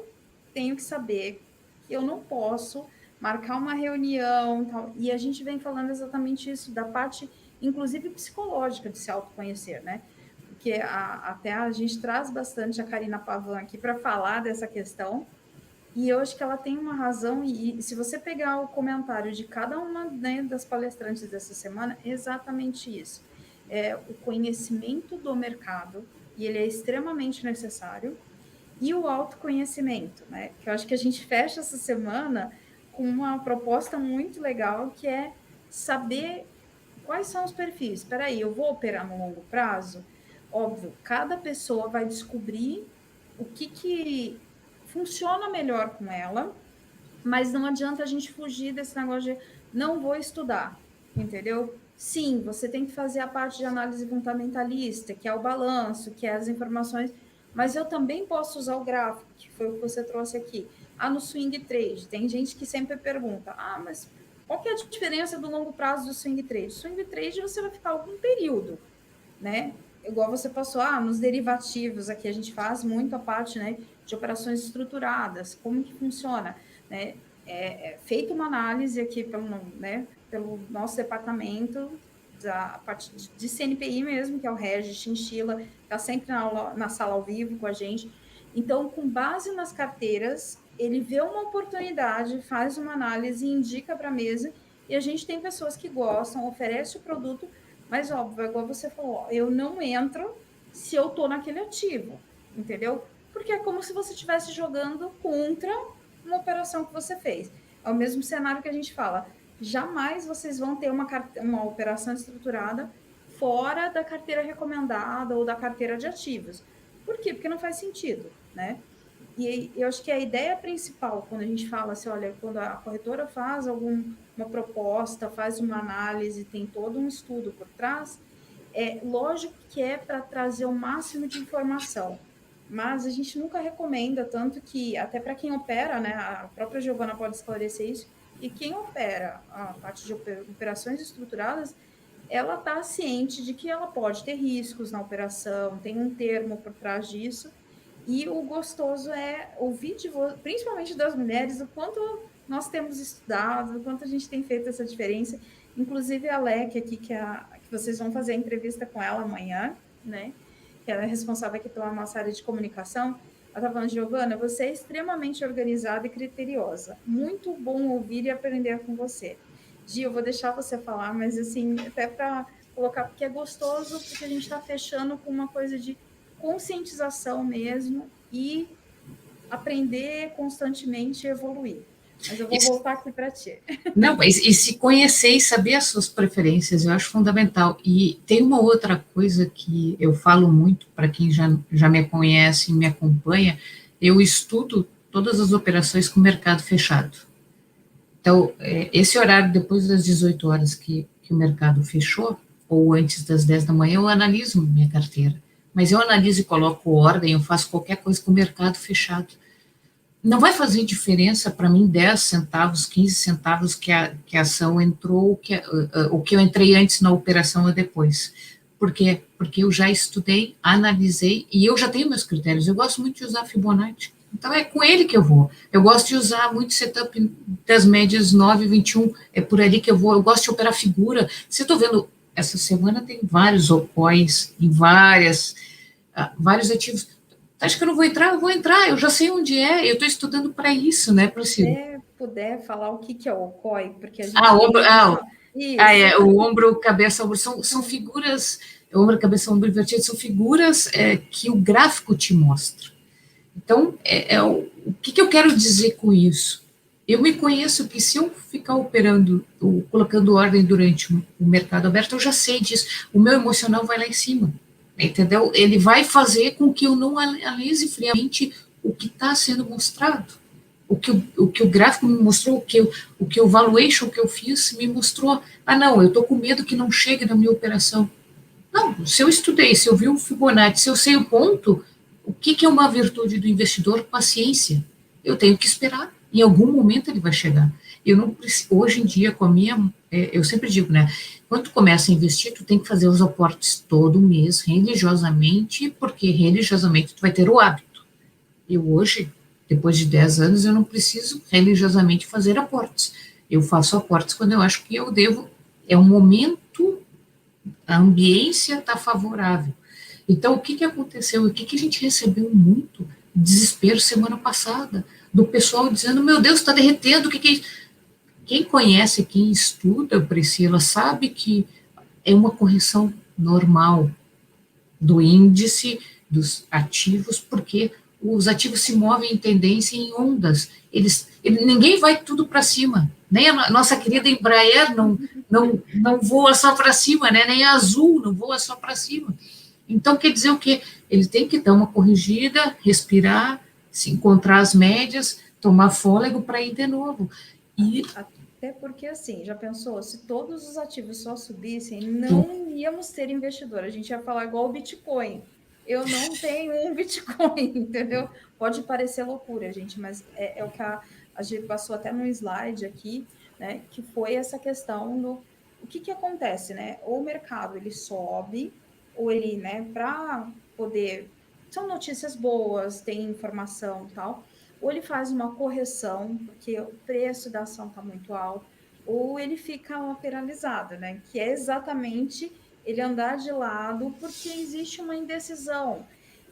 tenho que saber que eu não posso marcar uma reunião, tal. E a gente vem falando exatamente isso, da parte, inclusive psicológica, de se autoconhecer, né? Porque até a gente traz bastante a Karina Pavan aqui para falar dessa questão, e eu acho que ela tem uma razão, e se você pegar o comentário de cada uma, né, das palestrantes dessa semana, é exatamente isso. É o conhecimento do mercado, e ele é extremamente necessário, e o autoconhecimento, né? Que eu acho que a gente fecha essa semana com uma proposta muito legal, que é saber quais são os perfis? Espera aí, eu vou operar no longo prazo? Óbvio, cada pessoa vai descobrir o que funciona melhor com ela, mas não adianta a gente fugir desse negócio de não vou estudar, entendeu? Sim, você tem que fazer a parte de análise fundamentalista, que é o balanço, que é as informações, mas eu também posso usar o gráfico, que foi o que você trouxe aqui. No swing trade, tem gente que sempre pergunta, mas qual que é a diferença do longo prazo do swing trade? Swing trade você vai ficar algum período, né? Igual você passou, nos derivativos aqui a gente faz muito a parte, né, de operações estruturadas, como que funciona, né? Feita uma análise aqui pelo nosso departamento, da parte de CNPI mesmo, que é o Regis Chinchilla, está sempre na sala ao vivo com a gente. Então, com base nas carteiras, ele vê uma oportunidade, faz uma análise, indica para a mesa, e a gente tem pessoas que gostam, oferece o produto, mas óbvio, igual você falou, eu não entro se eu estou naquele ativo, entendeu? Porque é como se você estivesse jogando contra uma operação que você fez. É o mesmo cenário que a gente fala. Jamais vocês vão ter uma operação estruturada fora da carteira recomendada ou da carteira de ativos. Por quê? Porque não faz sentido, né? E eu acho que a ideia principal, quando a gente fala assim, olha, quando a corretora faz uma proposta, faz uma análise, tem todo um estudo por trás, é lógico que é para trazer o máximo de informação, mas a gente nunca recomenda, tanto que, até para quem opera, né, a própria Giovana pode esclarecer isso, e quem opera a parte de operações estruturadas, ela está ciente de que ela pode ter riscos na operação, tem um termo por trás disso, e o gostoso é ouvir principalmente das mulheres, o quanto nós temos estudado, o quanto a gente tem feito essa diferença. Inclusive a Leque aqui, que vocês vão fazer a entrevista com ela amanhã, né? Que ela é responsável aqui pela nossa área de comunicação. Ela está falando, Giovana, você é extremamente organizada e criteriosa. Muito bom ouvir e aprender com você. Gi, eu vou deixar você falar, mas assim, até para colocar, porque é gostoso, porque a gente está fechando com uma coisa de conscientização mesmo e aprender constantemente e evoluir. Mas eu vou voltar aqui para ti. Não, mas e se conhecer e saber as suas preferências, eu acho fundamental. E tem uma outra coisa que eu falo muito para quem já me conhece e me acompanha, eu estudo todas as operações com o mercado fechado. Então, esse horário, depois das 18 horas que o mercado fechou, ou antes das 10 da manhã, eu analiso minha carteira. Mas eu analiso e coloco ordem, eu faço qualquer coisa com o mercado fechado. Não vai fazer diferença para mim 10 centavos, 15 centavos que a ação entrou, o que eu entrei antes na operação ou depois. Por quê? Porque eu já estudei, analisei e eu já tenho meus critérios. Eu gosto muito de usar Fibonacci. Então é com ele que eu vou. Eu gosto de usar muito setup das médias 9 e 21, é por ali que eu vou. Eu gosto de operar figura. Você está vendo, essa semana tem vários opóis em vários ativos. Acho que eu não vou entrar? Eu vou entrar, eu já sei onde é, eu estou estudando para isso, né, Priscila? Se puder falar o que é o COI, porque a gente o ombro, cabeça, ombro, são figuras, ombro, cabeça, ombro invertido, são figuras que o gráfico te mostra. Então, o que eu quero dizer com isso? Eu me conheço que se eu ficar operando, ou colocando ordem durante o mercado aberto, eu já sei disso, o meu emocional vai lá em cima. Entendeu? Ele vai fazer com que eu não analise friamente o que está sendo mostrado. O que o gráfico me mostrou, o que o valuation que eu fiz me mostrou. Não, eu estou com medo que não chegue na minha operação. Não, se eu estudei, se eu vi o Fibonacci, se eu sei o ponto, o que é uma virtude do investidor? Paciência. Eu tenho que esperar. Em algum momento ele vai chegar. Eu não preciso, hoje em dia, com a minha... eu sempre digo, né? Quando tu começa a investir, tu tem que fazer os aportes todo mês, religiosamente, porque religiosamente tu vai ter o hábito. Eu hoje, depois de 10 anos, eu não preciso religiosamente fazer aportes. Eu faço aportes quando eu acho que eu devo. É um momento, a ambiência está favorável. Então, o que aconteceu? O que a gente recebeu muito? Desespero semana passada, do pessoal dizendo, meu Deus, está derretendo, o que é isso? Quem conhece, quem estuda, Priscila, sabe que é uma correção normal do índice dos ativos, porque os ativos se movem em tendência em ondas. Ninguém vai tudo para cima. Nem a nossa querida Embraer não voa só para cima, né? Nem a Azul não voa só para cima. Então, quer dizer o quê? Ele tem que dar uma corrigida, respirar, se encontrar as médias, tomar fôlego para ir de novo. E até porque, assim, já pensou, se todos os ativos só subissem, não íamos ter investidor. A gente ia falar igual o Bitcoin. Eu não tenho um Bitcoin, entendeu? Pode parecer loucura, gente, mas é o que a gente passou até no slide aqui, né? Que foi essa questão do o que acontece, né? Ou o mercado ele sobe, ou ele, né, para poder. São notícias boas, tem informação e tal, ou ele faz uma correção, porque o preço da ação está muito alto, ou ele fica lateralizado, né? Que é exatamente ele andar de lado porque existe uma indecisão.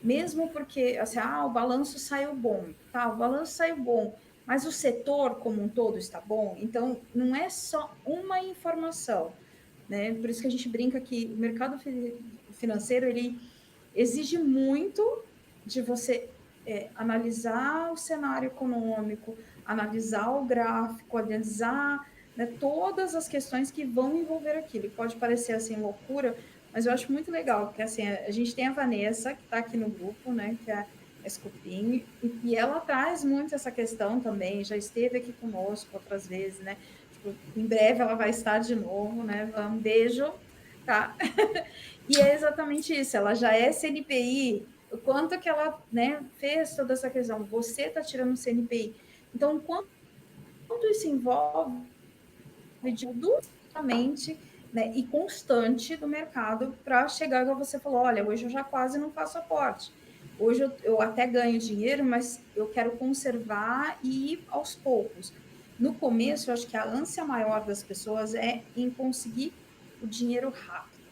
Mesmo porque, assim, o balanço saiu bom, tá? O balanço saiu bom, mas o setor como um todo está bom. Então, não é só uma informação, né? Por isso que a gente brinca que o mercado financeiro, ele exige muito de você analisar o cenário econômico, analisar o gráfico, analisar, né, todas as questões que vão envolver aquilo. E pode parecer assim loucura, mas eu acho muito legal, porque assim, a gente tem a Vanessa, que está aqui no grupo, né, que é a Escopim, e ela traz muito essa questão também, já esteve aqui conosco outras vezes, né? Tipo, em breve ela vai estar de novo, né? Um beijo, tá? E é exatamente isso, ela já é CNPI, o quanto que ela, né, fez toda essa questão, você está tirando o CNPI. Então, quanto isso envolve justamente, né, e constante do mercado para chegar, como você falou, olha, hoje eu já quase não faço aporte. Hoje eu até ganho dinheiro, mas eu quero conservar e ir aos poucos. No começo, eu acho que a ânsia maior das pessoas é em conseguir o dinheiro rápido,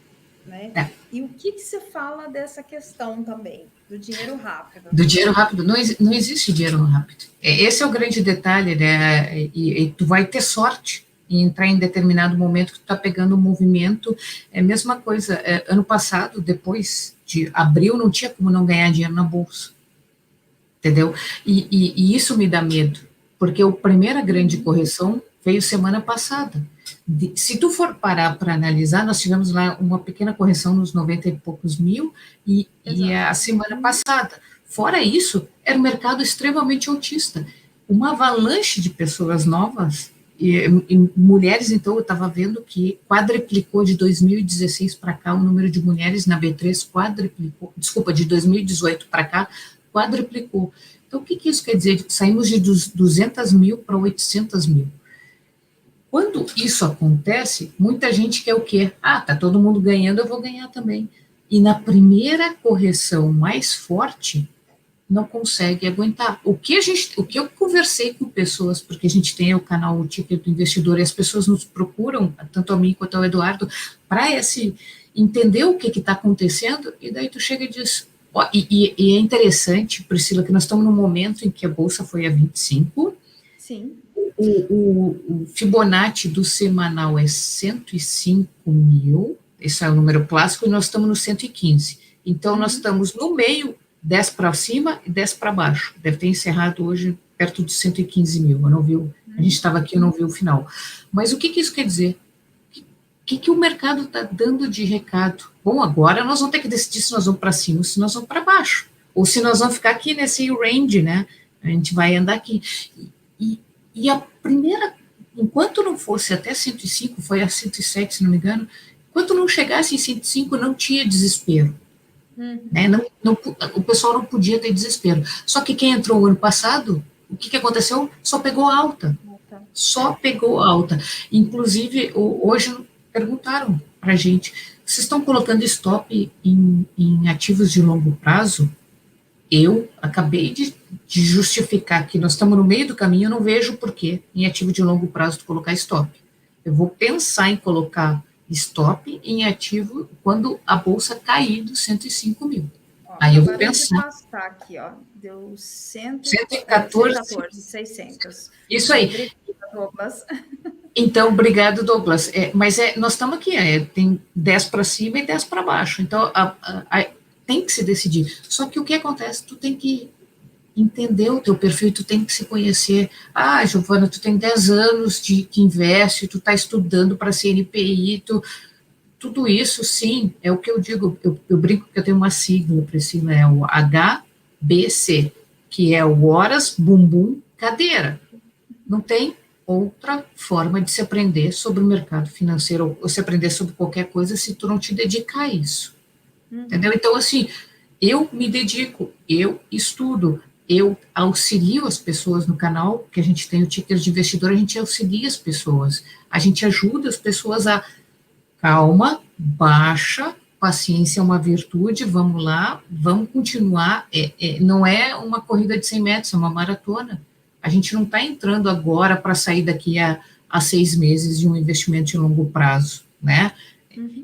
né? E o que você fala dessa questão também, do dinheiro rápido? Do dinheiro rápido, não existe dinheiro rápido. Esse é o grande detalhe, né? E tu vai ter sorte em entrar em determinado momento que tu está pegando um movimento. É a mesma coisa, ano passado, depois de abril, não tinha como não ganhar dinheiro na bolsa, entendeu? E isso me dá medo, porque a primeira grande correção veio semana passada. Se tu for parar para analisar, nós tivemos lá uma pequena correção nos 90 e poucos mil, e a semana passada. Fora isso, era um mercado extremamente autista. Uma avalanche de pessoas novas, e mulheres, então, eu estava vendo que quadriplicou de 2016 para cá, o número de mulheres na B3 quadriplicou, desculpa, de 2018 para cá, quadriplicou. Então, o que isso quer dizer? Saímos de 200 mil para 800 mil. Quando isso acontece, muita gente quer o quê? Tá todo mundo ganhando, eu vou ganhar também. E na primeira correção mais forte, não consegue aguentar. O que eu conversei com pessoas, porque a gente tem o canal O Ticket do Investidor, e as pessoas nos procuram, tanto a mim quanto ao Eduardo, para entender o que está acontecendo, e daí tu chega e diz... E é interessante, Priscila, que nós estamos num momento em que a Bolsa foi a 25. Sim. O Fibonacci do semanal é 105 mil, esse é o número clássico, e nós estamos no 115. Então, nós estamos no meio, 10 para cima e 10 para baixo. Deve ter encerrado hoje perto de 115 mil. Eu não vi, a gente estava aqui, eu não vi o final. Mas o que isso quer dizer? O que o mercado está dando de recado? Bom, agora nós vamos ter que decidir se nós vamos para cima ou se nós vamos para baixo. Ou se nós vamos ficar aqui nesse range, né? A gente vai andar aqui. E a primeira, enquanto não fosse até 105, foi a 107, se não me engano, enquanto não chegasse em 105, não tinha desespero. Né? O pessoal não podia ter desespero. Só que quem entrou o ano passado, o que aconteceu? Só pegou alta. Só pegou alta. Inclusive, hoje perguntaram para a gente, vocês estão colocando stop em ativos de longo prazo? Eu acabei de justificar que nós estamos no meio do caminho, eu não vejo por que em ativo de longo prazo tu colocar stop. Eu vou pensar em colocar stop em ativo quando a bolsa cair dos 105 mil. Aí eu vou pensar. Passar aqui, ó, deu 114, 600. Isso aí. Obrigada, Douglas. Então, obrigado, Douglas. Mas nós estamos aqui, tem 10 para cima e 10 para baixo. Então, tem que se decidir. Só que o que acontece? Tu tem que entender o teu perfil, tu tem que se conhecer. Ah, Giovana, tu tem 10 anos que investe, tu está estudando para CNPI, tudo isso, sim, é o que eu digo, eu brinco que eu tenho uma sigla, Priscila, é o HBC, que é o horas, bumbum, cadeira. Não tem outra forma de se aprender sobre o mercado financeiro, ou se aprender sobre qualquer coisa, se tu não te dedicar a isso. Entendeu? Então, assim, eu me dedico, eu estudo, eu auxilio as pessoas no canal, que a gente tem o ticker de investidor, a gente auxilia as pessoas, a gente ajuda as pessoas a calma, baixa, paciência é uma virtude, vamos lá, vamos continuar, não é uma corrida de 100 metros, é uma maratona, a gente não está entrando agora para sair daqui a 6 meses de um investimento de longo prazo, né?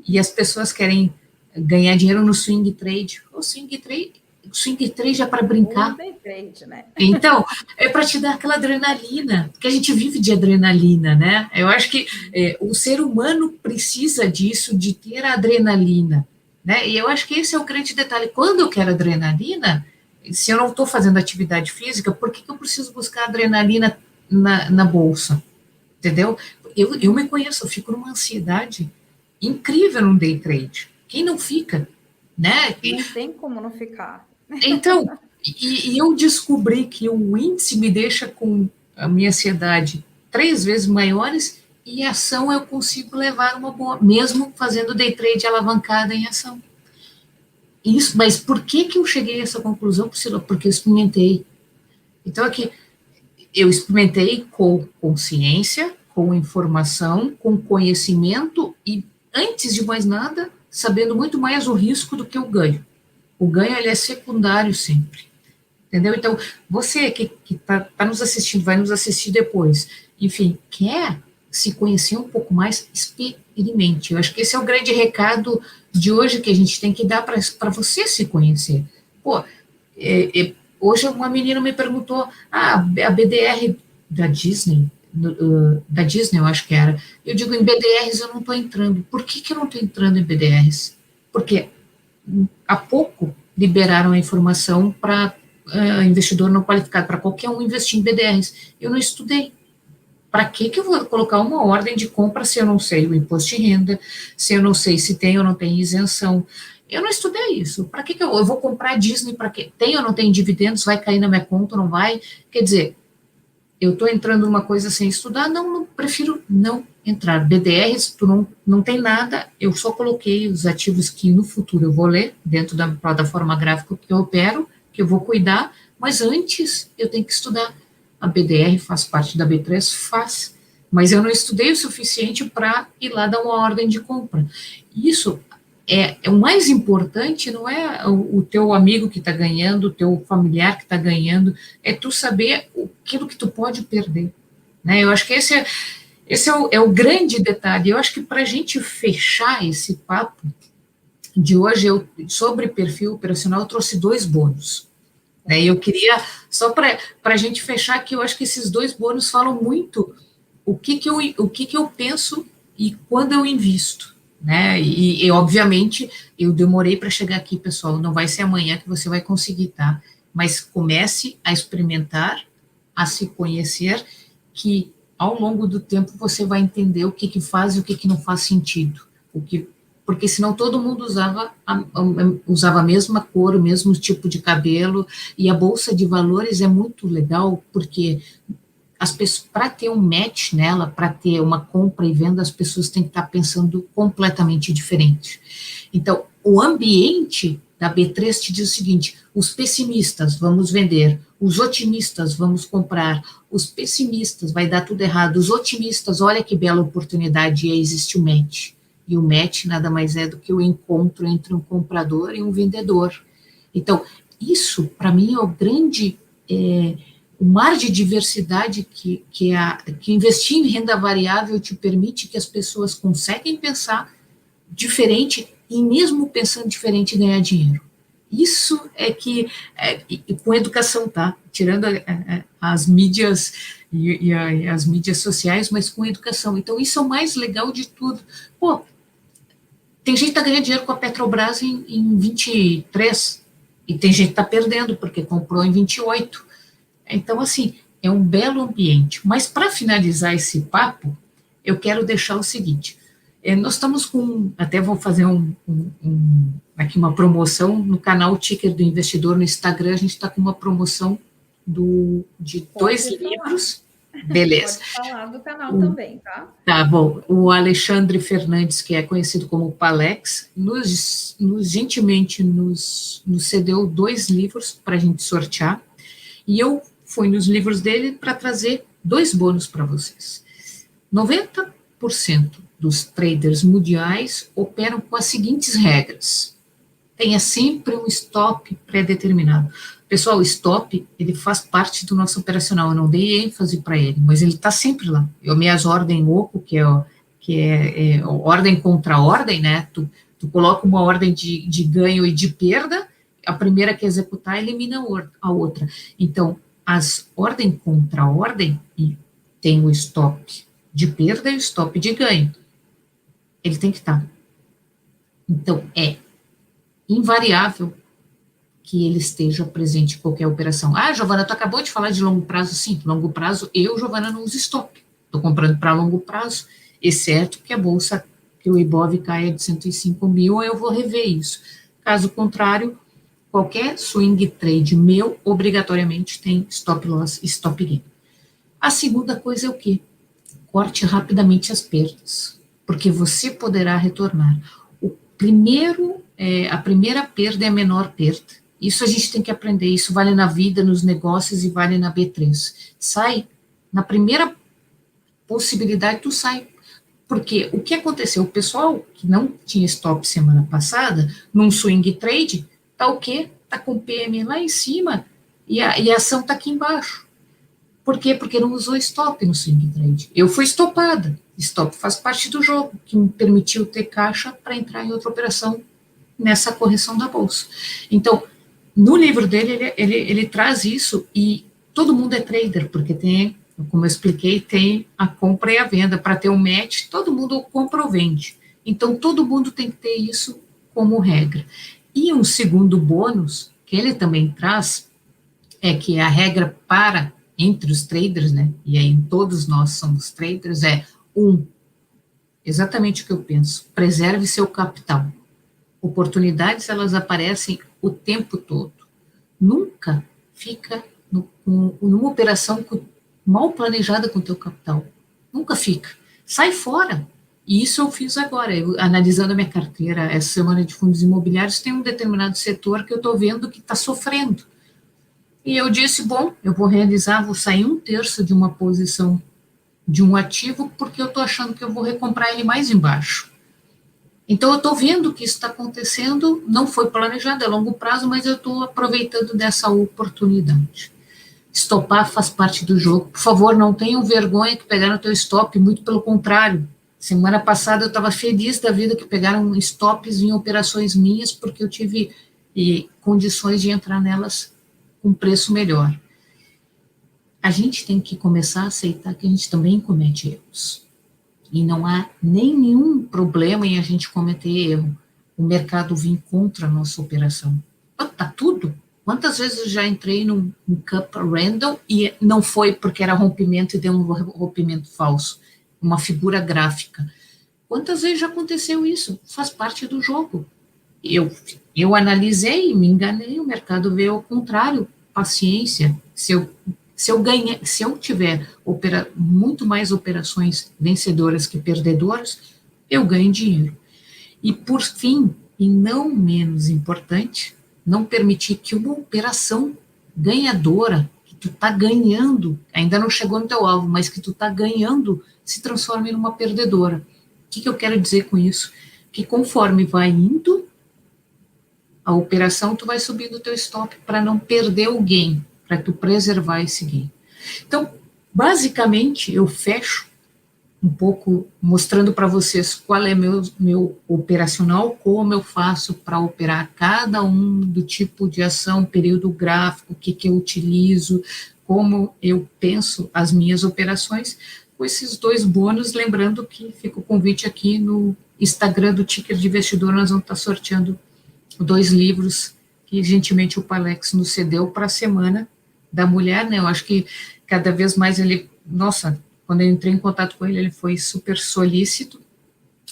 E as pessoas querem ganhar dinheiro no swing trade. O swing trade é para brincar. Day trade, né? Então, é para te dar aquela adrenalina, porque a gente vive de adrenalina, né? Eu acho que o ser humano precisa disso, de ter a adrenalina, né? E eu acho que esse é o grande detalhe. Quando eu quero adrenalina, se eu não estou fazendo atividade física, por que eu preciso buscar adrenalina na bolsa? Entendeu? Eu me conheço, eu fico numa ansiedade incrível num day trade. Quem não fica, né? Não tem como não ficar. Então, e eu descobri que o índice me deixa com a minha ansiedade 3 vezes maiores e a ação eu consigo levar uma boa, mesmo fazendo day trade alavancada em ação. Isso, mas por que eu cheguei a essa conclusão, Priscila? Porque eu experimentei. Então, aqui, eu experimentei com consciência, com informação, com conhecimento e, antes de mais nada, sabendo muito mais o risco do que o ganho. O ganho, ele é secundário sempre. Entendeu? Então, você que está nos assistindo, vai nos assistir depois, enfim, quer se conhecer um pouco mais, experimente. Eu acho que esse é o grande recado de hoje que a gente tem que dar para você se conhecer. Pô, hoje uma menina me perguntou, a BDR da Disney, eu acho que era, eu digo, em BDRs eu não estou entrando. Por que eu não estou entrando em BDRs? Porque há pouco liberaram a informação para investidor não qualificado, para qualquer um investir em BDRs. Eu não estudei. Para que eu vou colocar uma ordem de compra se eu não sei o imposto de renda, se eu não sei se tem ou não tem isenção? Eu não estudei isso. Para que eu vou comprar a Disney? Para que tem ou não tem dividendos? Vai cair na minha conta ou não vai? Quer dizer, eu estou entrando numa coisa sem estudar? Não, prefiro não entrar. BDRs, tu não tem nada, eu só coloquei os ativos que no futuro eu vou ler, dentro da plataforma gráfica que eu opero, que eu vou cuidar, mas antes eu tenho que estudar. A BDR faz parte da B3? Faz, mas eu não estudei o suficiente para ir lá dar uma ordem de compra. Isso é o mais importante, não é o teu amigo que está ganhando, o teu familiar que está ganhando, é tu saber aquilo que tu pode perder. Né? Eu acho que esse é o grande detalhe. Eu acho que para a gente fechar esse papo de hoje, sobre perfil operacional, eu trouxe 2 bônus. Né? E eu queria, só para a gente fechar aqui, eu acho que esses 2 bônus falam muito o que eu penso e quando eu invisto. Né? E obviamente, eu demorei para chegar aqui, pessoal, não vai ser amanhã que você vai conseguir, tá? Mas comece a experimentar, a se conhecer, que ao longo do tempo você vai entender o que faz e o que não faz sentido. Porque senão todo mundo usava a mesma cor, o mesmo tipo de cabelo, e a bolsa de valores é muito legal, porque as pessoas, para ter um match nela, para ter uma compra e venda, as pessoas têm que estar pensando completamente diferente. Então, o ambiente da B3 te diz o seguinte: os pessimistas, vamos vender; os otimistas, vamos comprar; os pessimistas, vai dar tudo errado; os otimistas, olha que bela oportunidade, e aí existe o match. E o match nada mais é do que o encontro entre um comprador e um vendedor. Então, isso, para mim, é o grande... o mar de diversidade que investir em renda variável te permite, que as pessoas conseguem pensar diferente e mesmo pensando diferente ganhar dinheiro. Isso é que, com educação, tá? Tirando as mídias e as mídias sociais, mas com educação. Então, isso é o mais legal de tudo. Pô, tem gente que está ganhando dinheiro com a Petrobras em 23, E tem gente que está perdendo, porque comprou em 28. Então, assim, é um belo ambiente. Mas, para finalizar esse papo, eu quero deixar o seguinte. Nós estamos com, até vou fazer aqui uma promoção no canal Ticker do Investidor no Instagram, a gente está com uma promoção de 2 livros. Beleza. Pode falar do canal também, tá? Tá bom. O Alexandre Fernandes, que é conhecido como Palex, gentilmente nos cedeu 2 livros para a gente sortear, e eu fui nos livros dele para trazer 2 bônus para vocês. 90% dos traders mundiais operam com as seguintes regras. Tenha sempre um stop pré-determinado. Pessoal, o stop, ele faz parte do nosso operacional, eu não dei ênfase para ele, mas ele está sempre lá. Minhas ordem oco, que é ordem contra ordem, né? Tu coloca uma ordem de ganho e de perda, a primeira que executar elimina a outra. Então, as ordem contra ordem, e tem o stop de perda e o stop de ganho. Ele tem que estar. Então, é invariável que ele esteja presente em qualquer operação. Ah, Giovana, tu acabou de falar de longo prazo. Sim, longo prazo, Giovana, não uso stop. Estou comprando para longo prazo, exceto que a bolsa, que o Ibov caia de 105 mil, eu vou rever isso. Caso contrário, qualquer swing trade meu, obrigatoriamente tem stop loss e stop gain. A segunda coisa é o quê? Corte rapidamente as perdas, porque você poderá retornar. A primeira perda é a menor perda. Isso a gente tem que aprender, isso vale na vida, nos negócios e vale na B3. Sai, na primeira possibilidade tu sai. Porque o que aconteceu? O pessoal que não tinha stop semana passada, num swing trade, tá o quê? Tá com o PM lá em cima e a ação tá aqui embaixo. Por quê? Porque não usou stop no swing trade. Eu fui estopada. Stop faz parte do jogo, que me permitiu ter caixa para entrar em outra operação nessa correção da bolsa. Então, no livro dele, ele traz isso, e todo mundo é trader, porque tem, como eu expliquei, tem a compra e a venda. Para ter um match, todo mundo compra ou vende. Então, todo mundo tem que ter isso como regra. E um segundo bônus, que ele também traz, é que a regra entre os traders, né, e aí todos nós somos traders, exatamente o que eu penso, preserve seu capital. Oportunidades, elas aparecem o tempo todo. Nunca fica numa operação mal planejada com o teu capital. Nunca fica. Sai fora. E isso eu fiz agora. Analisando a minha carteira essa semana de fundos imobiliários, tem um determinado setor que eu estou vendo que está sofrendo. E eu disse, bom, eu vou sair 1/3 de uma posição de um ativo, porque eu estou achando que eu vou recomprar ele mais embaixo. Então, eu estou vendo que isso está acontecendo, não foi planejado, é longo prazo, mas eu estou aproveitando dessa oportunidade. Estopar faz parte do jogo. Por favor, não tenham vergonha que pegaram o teu stop, muito pelo contrário. Semana passada eu estava feliz da vida que pegaram stops em operações minhas, porque eu tive condições de entrar nelas com preço melhor. A gente tem que começar a aceitar que a gente também comete erros. E não há nenhum problema em a gente cometer erro. O mercado vir contra a nossa operação. Tá tudo. Quantas vezes eu já entrei num cup random e não foi porque era rompimento e deu um rompimento falso, uma figura gráfica. Quantas vezes já aconteceu isso? Faz parte do jogo. Eu analisei, me enganei, o mercado veio ao contrário. Paciência. Se eu tiver muito mais operações vencedoras que perdedoras, eu ganho dinheiro. E por fim, e não menos importante, não permitir que uma operação ganhadora, que tu está ganhando, ainda não chegou no teu alvo, mas que tu está ganhando, se transforme numa perdedora. O que eu quero dizer com isso? Que conforme vai indo a operação, tu vai subindo o teu stop para não perder o gain, para tu preservar esse gain. Então, basicamente, eu fecho um pouco mostrando para vocês qual é meu operacional, como eu faço para operar cada um do tipo de ação, período gráfico, o que eu utilizo, como eu penso as minhas operações, com esses 2 bônus, lembrando que fica o convite aqui no Instagram do Ticker de Investidor, nós vamos estar sorteando 2 livros e gentilmente o Palex nos cedeu para a Semana da Mulher, né? Eu acho que cada vez mais ele, nossa, quando eu entrei em contato com ele, ele foi super solícito,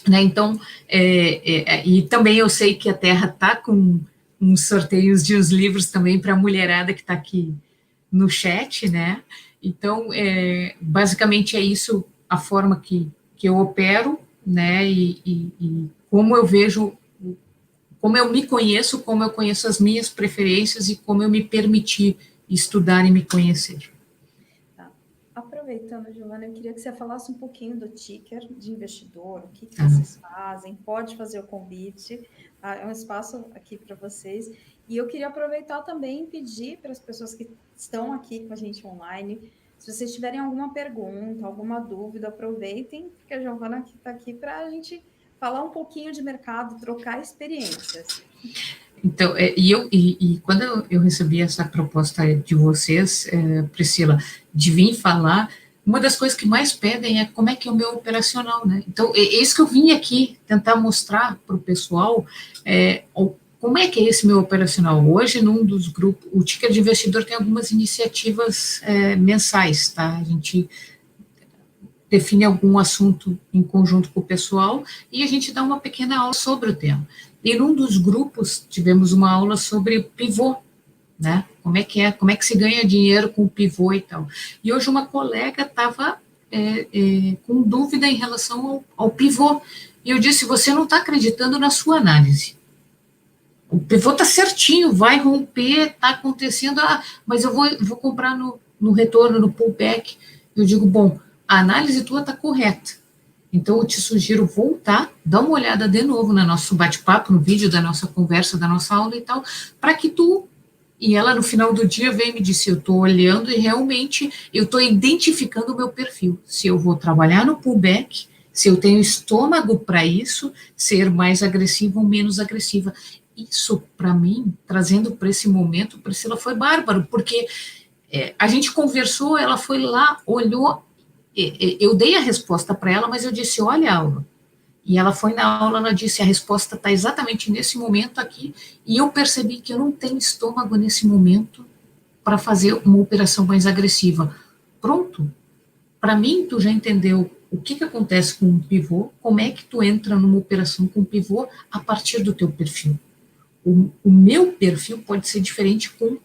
né? Então, e também eu sei que a Terra está com uns sorteios de uns livros também para a mulherada que está aqui no chat, né? Então, basicamente é isso a forma que eu opero, né? E como eu vejo, como eu me conheço, como eu conheço as minhas preferências e como eu me permiti estudar e me conhecer. Tá. Aproveitando, Giovana, eu queria que você falasse um pouquinho do ticker de investidor, o que Tá. vocês fazem, pode fazer o convite, tá? É um espaço aqui para vocês. E eu queria aproveitar também e pedir para as pessoas que estão aqui com a gente online, se vocês tiverem alguma pergunta, alguma dúvida, aproveitem, porque a Giovana está aqui para a gente falar um pouquinho de mercado, trocar experiências. Então, e quando eu recebi essa proposta de vocês, Priscila, de vir falar, uma das coisas que mais pedem é como é que é o meu operacional, né? Então, é isso que eu vim aqui tentar mostrar para o pessoal, como é que é esse meu operacional. Hoje, num dos grupos, o Ticker de Investidor tem algumas iniciativas mensais, tá? A gente define algum assunto em conjunto com o pessoal e a gente dá uma pequena aula sobre o tema. E num dos grupos tivemos uma aula sobre pivô, né? Como é que se ganha dinheiro com pivô e tal. E hoje uma colega estava com dúvida em relação ao pivô. E eu disse, você não está acreditando na sua análise. O pivô está certinho, vai romper, está acontecendo, mas eu vou comprar no retorno, no pullback. Eu digo, bom, a análise tua está correta. Então, eu te sugiro voltar, dar uma olhada de novo no nosso bate-papo, no vídeo da nossa conversa, da nossa aula e tal, para que tu... E ela, no final do dia, veio e me disse, eu estou olhando e realmente eu estou identificando o meu perfil. Se eu vou trabalhar no pullback, se eu tenho estômago para isso, ser mais agressiva ou menos agressiva. Isso, para mim, trazendo para esse momento, Priscila, foi bárbaro, porque a gente conversou, ela foi lá, olhou, eu dei a resposta para ela, mas eu disse, olha, aula. E ela foi na aula, ela disse, a resposta está exatamente nesse momento aqui, e eu percebi que eu não tenho estômago nesse momento para fazer uma operação mais agressiva. Pronto. Para mim, tu já entendeu o que acontece com um pivô, como é que tu entra numa operação com pivô a partir do teu perfil. O meu perfil pode ser diferente com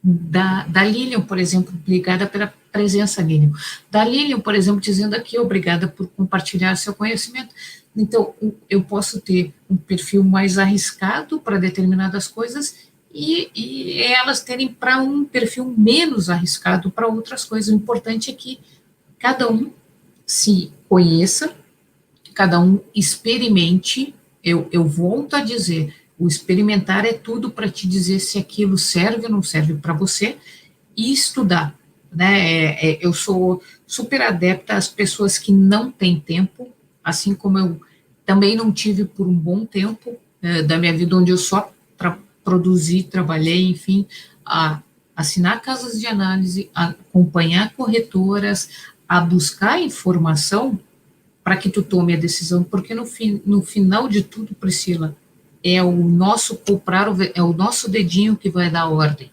da Lilian, por exemplo, obrigada pela presença, Lilian. Da Lilian, por exemplo, dizendo aqui, obrigada por compartilhar seu conhecimento. Então, eu posso ter um perfil mais arriscado para determinadas coisas e elas terem para um perfil menos arriscado para outras coisas. O importante é que cada um se conheça, cada um experimente. Eu volto a dizer, o experimentar é tudo para te dizer se aquilo serve ou não serve para você e estudar, né? Eu sou super adepta às pessoas que não têm tempo, assim como eu também não tive por um bom tempo da minha vida, onde eu só produzi, trabalhei, enfim, a assinar casas de análise, a acompanhar corretoras, a buscar informação para que tu tome a decisão, porque no final de tudo, Priscila, é o nosso comprar, é o nosso dedinho que vai dar a ordem.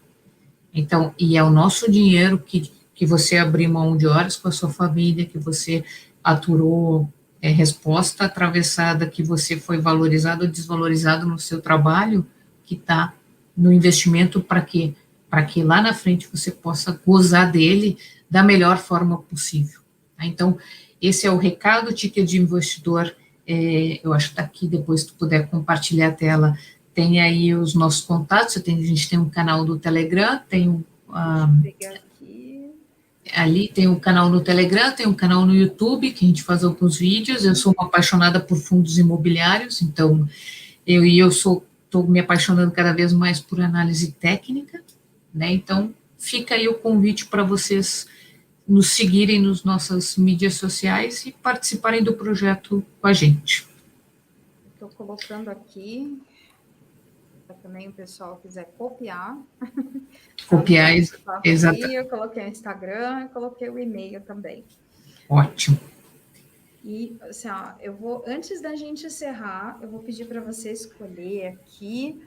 Então, e é o nosso dinheiro que você abriu mão de horas com a sua família, que você aturou resposta atravessada, que você foi valorizado ou desvalorizado no seu trabalho, que está no investimento para quê? Para que lá na frente você possa gozar dele da melhor forma possível. Tá? Então, esse é o recado, Ticket de Investidor. Eu acho que está aqui, depois se tu puder compartilhar a tela, tem aí os nossos contatos, a gente tem um canal do Telegram, tem ali tem um canal no Telegram, tem um canal no YouTube, que a gente faz alguns vídeos. Eu sou uma apaixonada por fundos imobiliários, então eu estou me apaixonando cada vez mais por análise técnica, né? Então fica aí o convite para vocês nos seguirem nas nossas mídias sociais e participarem do projeto com a gente. Estou colocando aqui, para também o pessoal quiser copiar. Copiar, exato. Eu coloquei o Instagram, eu coloquei o e-mail também. Ótimo. E, assim, ó, antes da gente encerrar, eu vou pedir para você escolher aqui.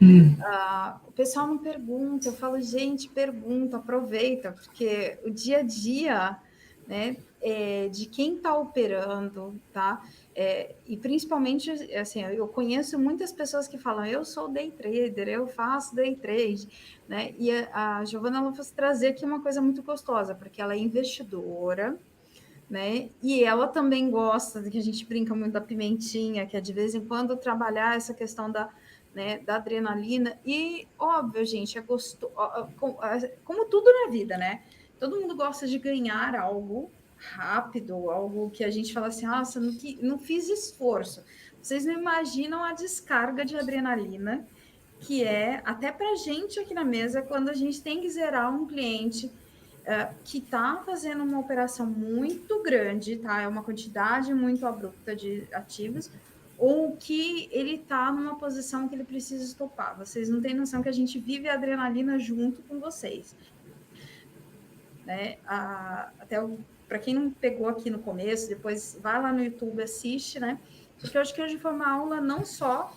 O pessoal não pergunta, eu falo, gente, pergunta, aproveita, porque o dia a dia, né, de quem está operando, tá? E principalmente, assim, eu conheço muitas pessoas que falam, eu sou day trader, eu faço day trade, né? E a Giovana, ela vai trazer aqui uma coisa muito gostosa, porque ela é investidora, né? E ela também gosta, que a gente brinca muito da pimentinha, que é de vez em quando trabalhar essa questão da, né, da adrenalina. E, óbvio, gente, é gostoso, como tudo na vida, né? Todo mundo gosta de ganhar algo rápido, algo que a gente fala assim, nossa, não fiz esforço. Vocês não imaginam a descarga de adrenalina que é, até para a gente aqui na mesa, quando a gente tem que zerar um cliente que está fazendo uma operação muito grande, tá? É uma quantidade muito abrupta de ativos, ou que ele está numa posição que ele precisa estopar. Vocês não têm noção que a gente vive a adrenalina junto com vocês. Né? Até para quem não pegou aqui no começo, depois vai lá no YouTube, assiste, né? Porque eu acho que hoje foi uma aula não só,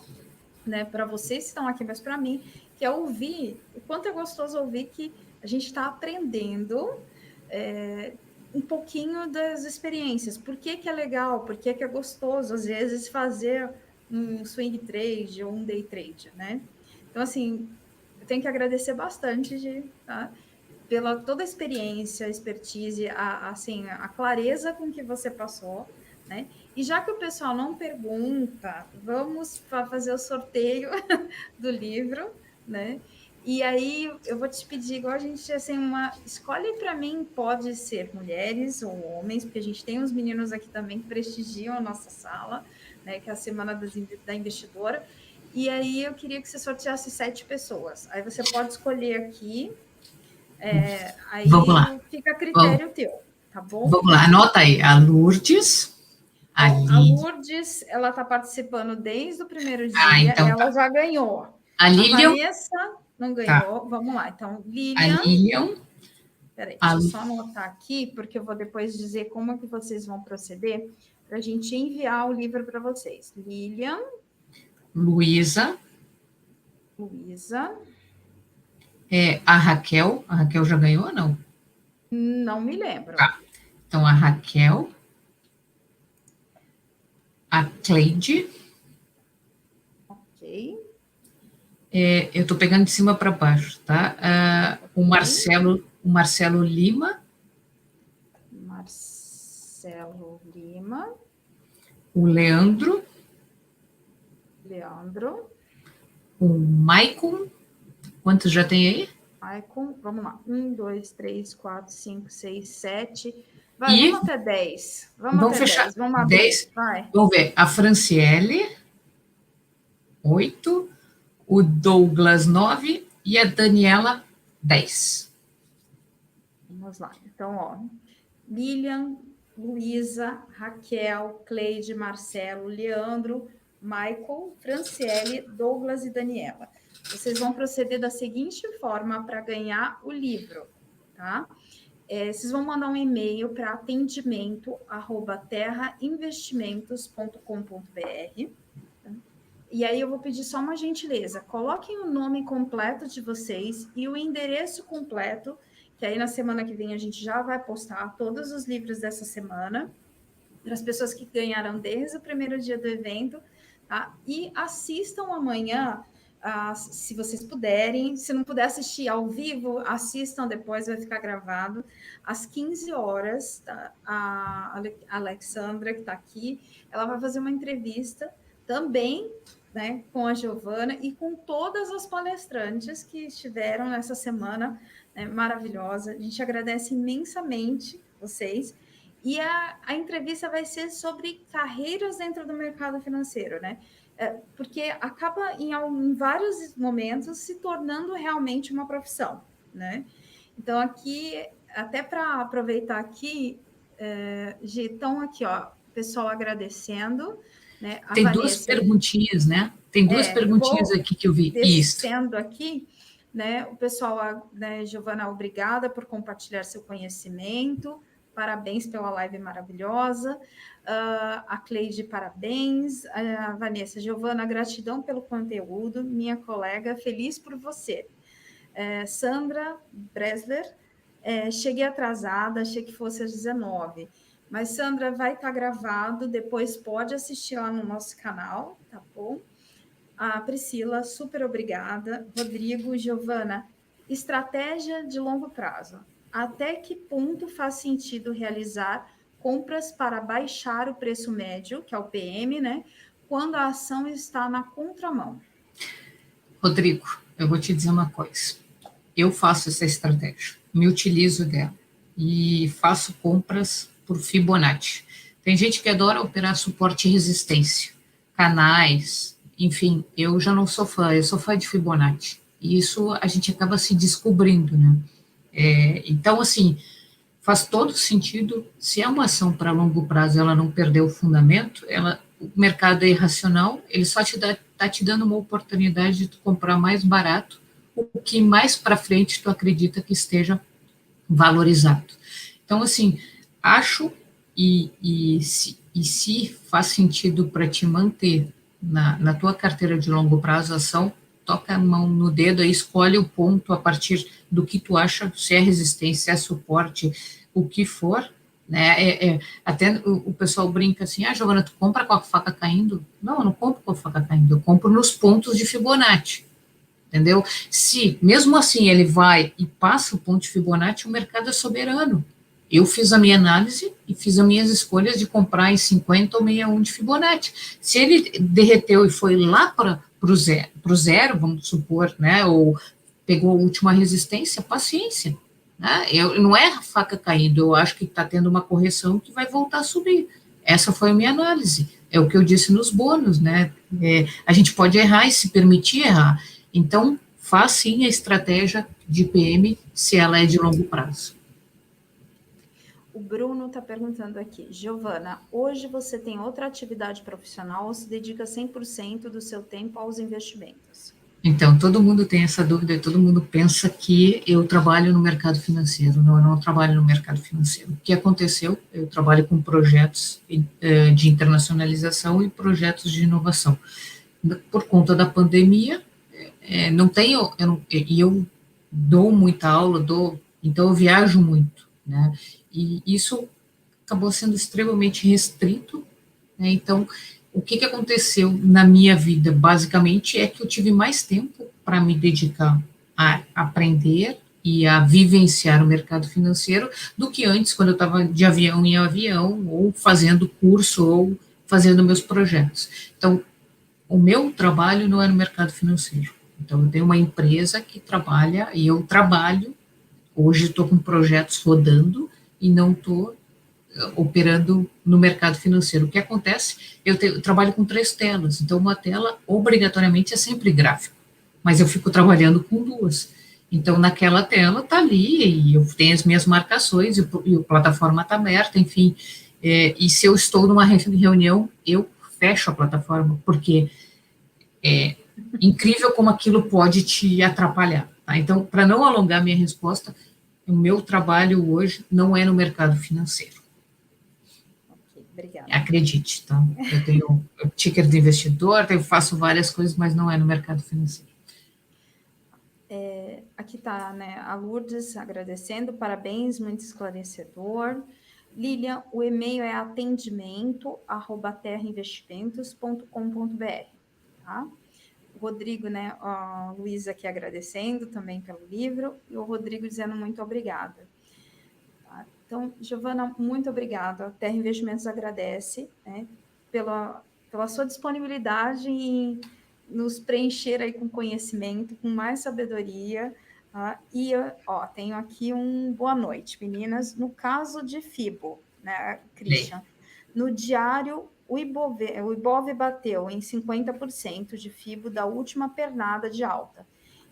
né, para vocês que estão aqui, mas para mim, que é ouvir, o quanto é gostoso ouvir que a gente está aprendendo um pouquinho das experiências. Por que é legal? Por que é gostoso, às vezes, fazer um swing trade ou um day trade, né? Então, assim, eu tenho que agradecer bastante tá? Pela toda a experiência, a expertise, assim, a clareza com que você passou, né? E já que o pessoal não pergunta, vamos fazer o sorteio do livro, né? E aí eu vou te pedir, igual a gente assim, escolhe para mim, pode ser mulheres ou homens, porque a gente tem uns meninos aqui também que prestigiam a nossa sala, né? Que é a Semana da Investidora. E aí eu queria que você sorteasse 7 pessoas. Aí você pode escolher aqui. Aí Vamos lá. fica a critério teu, tá bom? Vamos lá, anota aí. A Lourdes. A Lourdes, ela está participando desde o primeiro dia, então ela já ganhou. A Lilian. Vanessa não ganhou. Tá. Vamos lá, então, Lilian. A Lilian. Peraí, deixa eu só anotar aqui, porque eu vou depois dizer como é que vocês vão proceder para a gente enviar o livro para vocês. Lilian. Luísa. A Raquel. A Raquel já ganhou ou não? Não me lembro. Tá. Então, a Raquel. A Cleide. Ok. Eu estou pegando de cima para baixo, tá? O Marcelo Lima. O Leandro. O Maicon. Quantos já tem aí? Maicon, vamos lá. 1, 2, 3, 4, 5, 6, 7. Vamos até 10. Vamos fechar 10. Vamos abrir. 10. Vai. Vamos ver. A Franciele, 8. O Douglas, 9. E a Daniela, 10. Vamos lá. Então, ó. Lilian, Luísa, Raquel, Cleide, Marcelo, Leandro, Michael, Franciele, Douglas e Daniela. Vocês vão proceder da seguinte forma para ganhar o livro, tá? Vocês vão mandar um e-mail para atendimento@terrainvestimentos.com.br. Tá? E aí eu vou pedir só uma gentileza. Coloquem o nome completo de vocês e o endereço completo, que aí na semana que vem a gente já vai postar todos os livros dessa semana, para as pessoas que ganharam desde o primeiro dia do evento, tá? E assistam amanhã, se vocês puderem. Se não puder assistir ao vivo, assistam depois, vai ficar gravado. Às 15 horas, tá? A Alexandra, que está aqui, ela vai fazer uma entrevista também, né, com a Giovana e com todas as palestrantes que estiveram nessa semana, né, maravilhosa. A gente agradece imensamente vocês. E a entrevista vai ser sobre carreiras dentro do mercado financeiro, né? Porque acaba em vários momentos se tornando realmente uma profissão, né? Então, aqui, até para aproveitar aqui, Gi, estão aqui, ó, o pessoal agradecendo, né? Tem Vanessa, 2 perguntinhas, né? Tem 2 perguntinhas aqui que eu vi. Descendo aqui, né? O pessoal, né, Giovana, obrigada por compartilhar seu conhecimento. parabéns pela live maravilhosa. A Cleide, parabéns. A Vanessa, Giovana, gratidão pelo conteúdo. Minha colega, feliz por você. Sandra Bresler, cheguei atrasada, achei que fosse às 19. Mas, Sandra, vai estar gravado, depois pode assistir lá no nosso canal, tá bom? A Priscila, super obrigada. Rodrigo, Giovana, estratégia de longo prazo. Até que ponto faz sentido realizar compras para baixar o preço médio, que é o PM, né? Quando a ação está na contramão? Rodrigo, eu vou te dizer uma coisa. Eu faço essa estratégia, me utilizo dela e faço compras por Fibonacci. Tem gente que adora operar suporte e resistência, canais, enfim, eu já não sou fã, eu sou fã de Fibonacci. E isso a gente acaba se descobrindo, né? Então, assim, faz todo sentido, se é uma ação para longo prazo, ela não perdeu o fundamento, o mercado é irracional, ele só está te dando uma oportunidade de tu comprar mais barato, o que mais para frente tu acredita que esteja valorizado. Então, assim, acho se faz sentido para te manter na tua carteira de longo prazo a ação, toca a mão no dedo e escolhe o ponto a partir do que tu acha, se é resistência, se é suporte, o que for, né? Até o pessoal brinca assim, Giovana, tu compra com a faca caindo? Não, eu não compro com a faca caindo, eu compro nos pontos de Fibonacci, entendeu? Se, mesmo assim, ele vai e passa o ponto de Fibonacci, o mercado é soberano. Eu fiz a minha análise e fiz as minhas escolhas de comprar em 50 ou 61 de Fibonacci. Se ele derreteu e foi lá para o zero, vamos supor, né, ou pegou a última resistência, paciência. Né? Não é a faca caindo, eu acho que está tendo uma correção que vai voltar a subir. Essa foi a minha análise. É o que eu disse nos bônus, né? A gente pode errar e se permitir errar. Então, faz sim a estratégia de PM se ela é de longo prazo. O Bruno está perguntando aqui, Giovana, hoje você tem outra atividade profissional ou se dedica 100% do seu tempo aos investimentos? Então, todo mundo tem essa dúvida e todo mundo pensa que eu trabalho no mercado financeiro. Não, eu não trabalho no mercado financeiro. O que aconteceu? Eu trabalho com projetos de internacionalização e projetos de inovação. Por conta da pandemia, não tenho, eu dou muita aula, então eu viajo muito, né? E isso acabou sendo extremamente restrito, né? Então, o que aconteceu na minha vida, basicamente, é que eu tive mais tempo para me dedicar a aprender e a vivenciar o mercado financeiro do que antes, quando eu estava de avião em avião, ou fazendo curso, ou fazendo meus projetos. Então, o meu trabalho não é no mercado financeiro. Então, eu tenho uma empresa que trabalha, e eu trabalho, hoje estou com projetos rodando, e não estou operando no mercado financeiro. O que acontece? Eu trabalho com 3 telas, então uma tela obrigatoriamente é sempre gráfico, mas eu fico trabalhando com 2. Então, naquela tela está ali, e eu tenho as minhas marcações, e a plataforma está aberta, enfim. E se eu estou numa reunião, eu fecho a plataforma, porque é incrível como aquilo pode te atrapalhar. Tá? Então, para não alongar minha resposta, o meu trabalho hoje não é no mercado financeiro. Obrigada. Acredite, tá? Eu tenho ticker de investidor, eu faço várias coisas, mas não é no mercado financeiro. Aqui está, né, a Lourdes agradecendo, parabéns, muito esclarecedor. Lilian, o e-mail é atendimento@terrainvestimentos.com.br, tá? O Rodrigo, né, a Luísa aqui agradecendo também pelo livro, e o Rodrigo dizendo muito obrigada. Então, Giovana, muito obrigada. A Terra Investimentos agradece, né, pela sua disponibilidade em nos preencher aí com conhecimento, com mais sabedoria. Tá? E, tenho aqui boa noite, meninas. No caso de FIBO, né, Christian, no diário, o Ibov bateu em 50% de FIBO da última pernada de alta.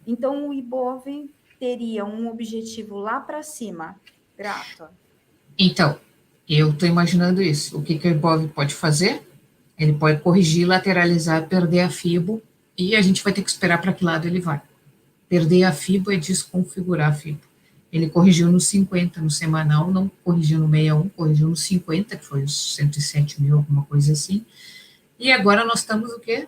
Então, o Ibov teria um objetivo lá para cima. Grato. Então, eu estou imaginando isso. O que o Ibov pode fazer? Ele pode corrigir, lateralizar, perder a FIBO, e a gente vai ter que esperar para que lado ele vai. Perder a FIBO é desconfigurar a FIBO. Ele corrigiu no 50, no semanal, não corrigiu no 61, corrigiu no 50, que foi os 107 mil, alguma coisa assim. E agora nós estamos o quê?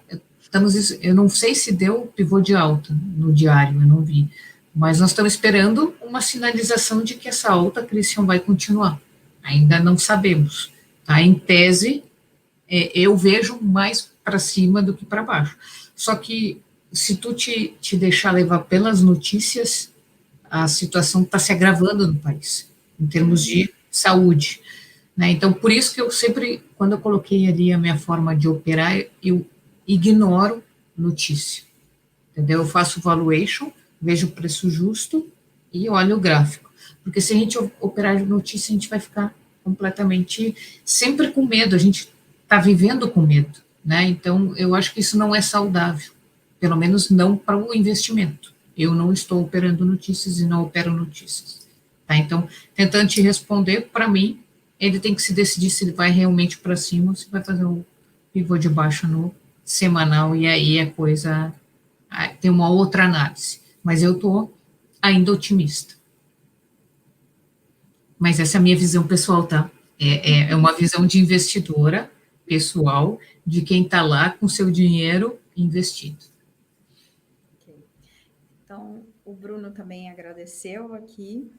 Eu não sei se deu pivô de alta no diário, eu não vi. Mas nós estamos esperando uma sinalização de que essa alta, Christian, vai continuar. Ainda não sabemos. Tá? Em tese, eu vejo mais para cima do que para baixo. Só que se tu te deixar levar pelas notícias, a situação está se agravando no país, em termos de saúde. Né? Então, por isso que eu sempre, quando eu coloquei ali a minha forma de operar, eu ignoro notícia. Entendeu? Eu faço valuation, vejo o preço justo e olho o gráfico. Porque se a gente operar de notícia, a gente vai ficar completamente sempre com medo, a gente está vivendo com medo. Né? Então, eu acho que isso não é saudável, pelo menos não para o investimento. Eu não estou operando notícias e não opero notícias. Tá? Então, tentando te responder, para mim, ele tem que se decidir se ele vai realmente para cima ou se vai fazer o pivô de baixa no semanal, e aí a coisa tem uma outra análise. Mas eu estou ainda otimista. Mas essa é a minha visão pessoal, tá? É uma visão de investidora pessoal, de quem está lá com seu dinheiro investido. Okay. Então, o Bruno também agradeceu aqui.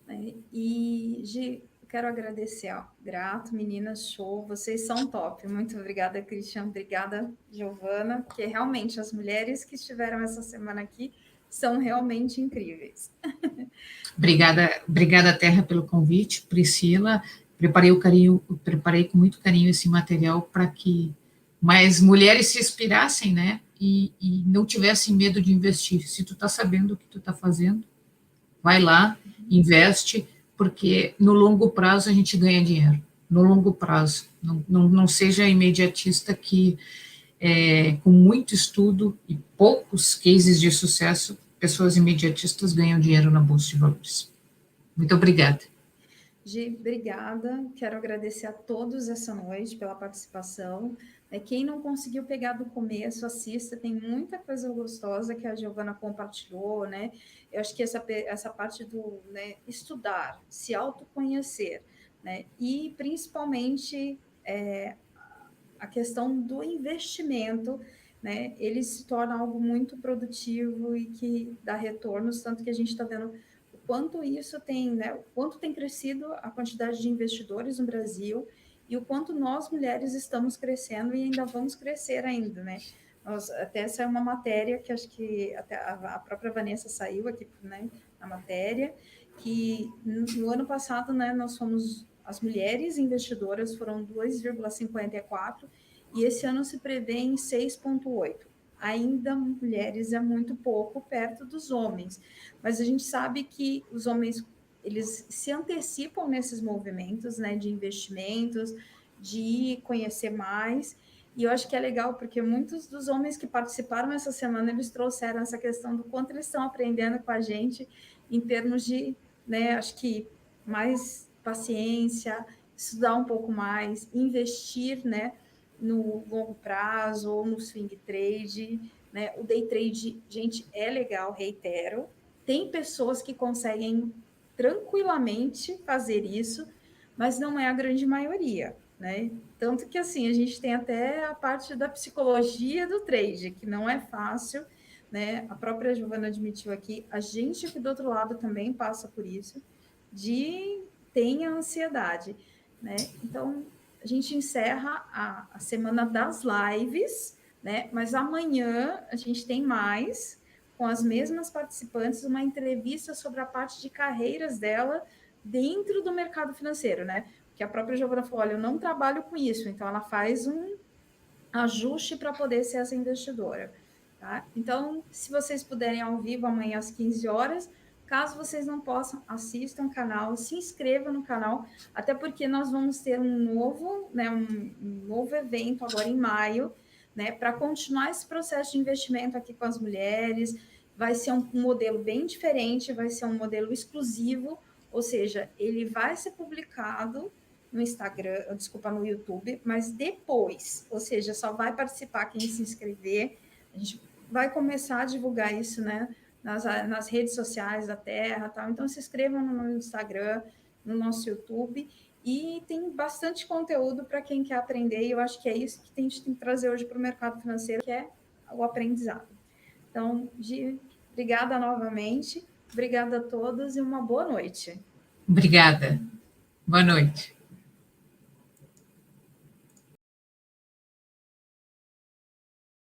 Né? E, Gi, quero agradecer, ó. Grato, meninas, show, vocês são top. Muito obrigada, Christian, obrigada, Giovana, porque realmente as mulheres que estiveram essa semana aqui são realmente incríveis. Obrigada, Terra, pelo convite. Priscila, preparei com muito carinho esse material para que mais mulheres se inspirassem, né? E não tivessem medo de investir. Se tu está sabendo o que tu está fazendo, vai lá, investe, porque no longo prazo a gente ganha dinheiro. No longo prazo. Não seja imediatista que, com muito estudo e poucos cases de sucesso, pessoas imediatistas ganham dinheiro na Bolsa de Valores. Muito obrigada. Gi, obrigada. Quero agradecer a todos essa noite pela participação. Quem não conseguiu pegar do começo, assista, tem muita coisa gostosa que a Giovana compartilhou, né? Eu acho que essa parte do, né, estudar, se autoconhecer, né? E principalmente a questão do investimento, né? Ele se torna algo muito produtivo e que dá retornos, tanto que a gente está vendo o quanto isso tem, né? O quanto tem crescido a quantidade de investidores no Brasil e o quanto nós mulheres estamos crescendo e ainda vamos crescer ainda, né? Até essa é uma matéria que acho que até a própria Vanessa saiu aqui, né, na matéria, que no ano passado, né, nós fomos, as mulheres investidoras foram 2,54 e esse ano se prevê em 6,8. Ainda mulheres é muito pouco perto dos homens, mas a gente sabe que os homens eles se antecipam nesses movimentos, né, de investimentos, de conhecer mais. E eu acho que é legal porque muitos dos homens que participaram essa semana eles trouxeram essa questão do quanto eles estão aprendendo com a gente em termos de, né, acho que mais paciência, estudar um pouco mais, investir, né, no longo prazo ou no swing trade, né? O day trade, gente, é legal, reitero. Tem pessoas que conseguem tranquilamente fazer isso, mas não é a grande maioria, né? Tanto que assim, a gente tem até a parte da psicologia do trade, que não é fácil, né? A própria Giovana admitiu aqui, a gente aqui do outro lado também passa por isso, de tem a ansiedade, né? Então, a gente encerra a semana das lives, né? Mas amanhã a gente tem mais, com as mesmas participantes, uma entrevista sobre a parte de carreiras dela dentro do mercado financeiro, né? Que a própria Giovana falou: olha, eu não trabalho com isso, então ela faz um ajuste para poder ser essa investidora. Tá? Então, se vocês puderem ao vivo amanhã às 15 horas, caso vocês não possam, assistam o canal, se inscrevam no canal, até porque nós vamos ter um novo, né, um novo evento agora em maio, né, para continuar esse processo de investimento aqui com as mulheres. Vai ser um modelo bem diferente, vai ser um modelo exclusivo, ou seja, ele vai ser publicado no Instagram, desculpa, no YouTube, mas depois, ou seja, só vai participar quem se inscrever. A gente vai começar a divulgar isso, né, nas redes sociais da Terra, tal. Então se inscrevam no Instagram, no nosso YouTube, e tem bastante conteúdo para quem quer aprender, e eu acho que é isso que a gente tem que trazer hoje para o mercado financeiro, que é o aprendizado. Então, Gi, obrigada novamente, obrigada a todos e uma boa noite. Obrigada. Boa noite.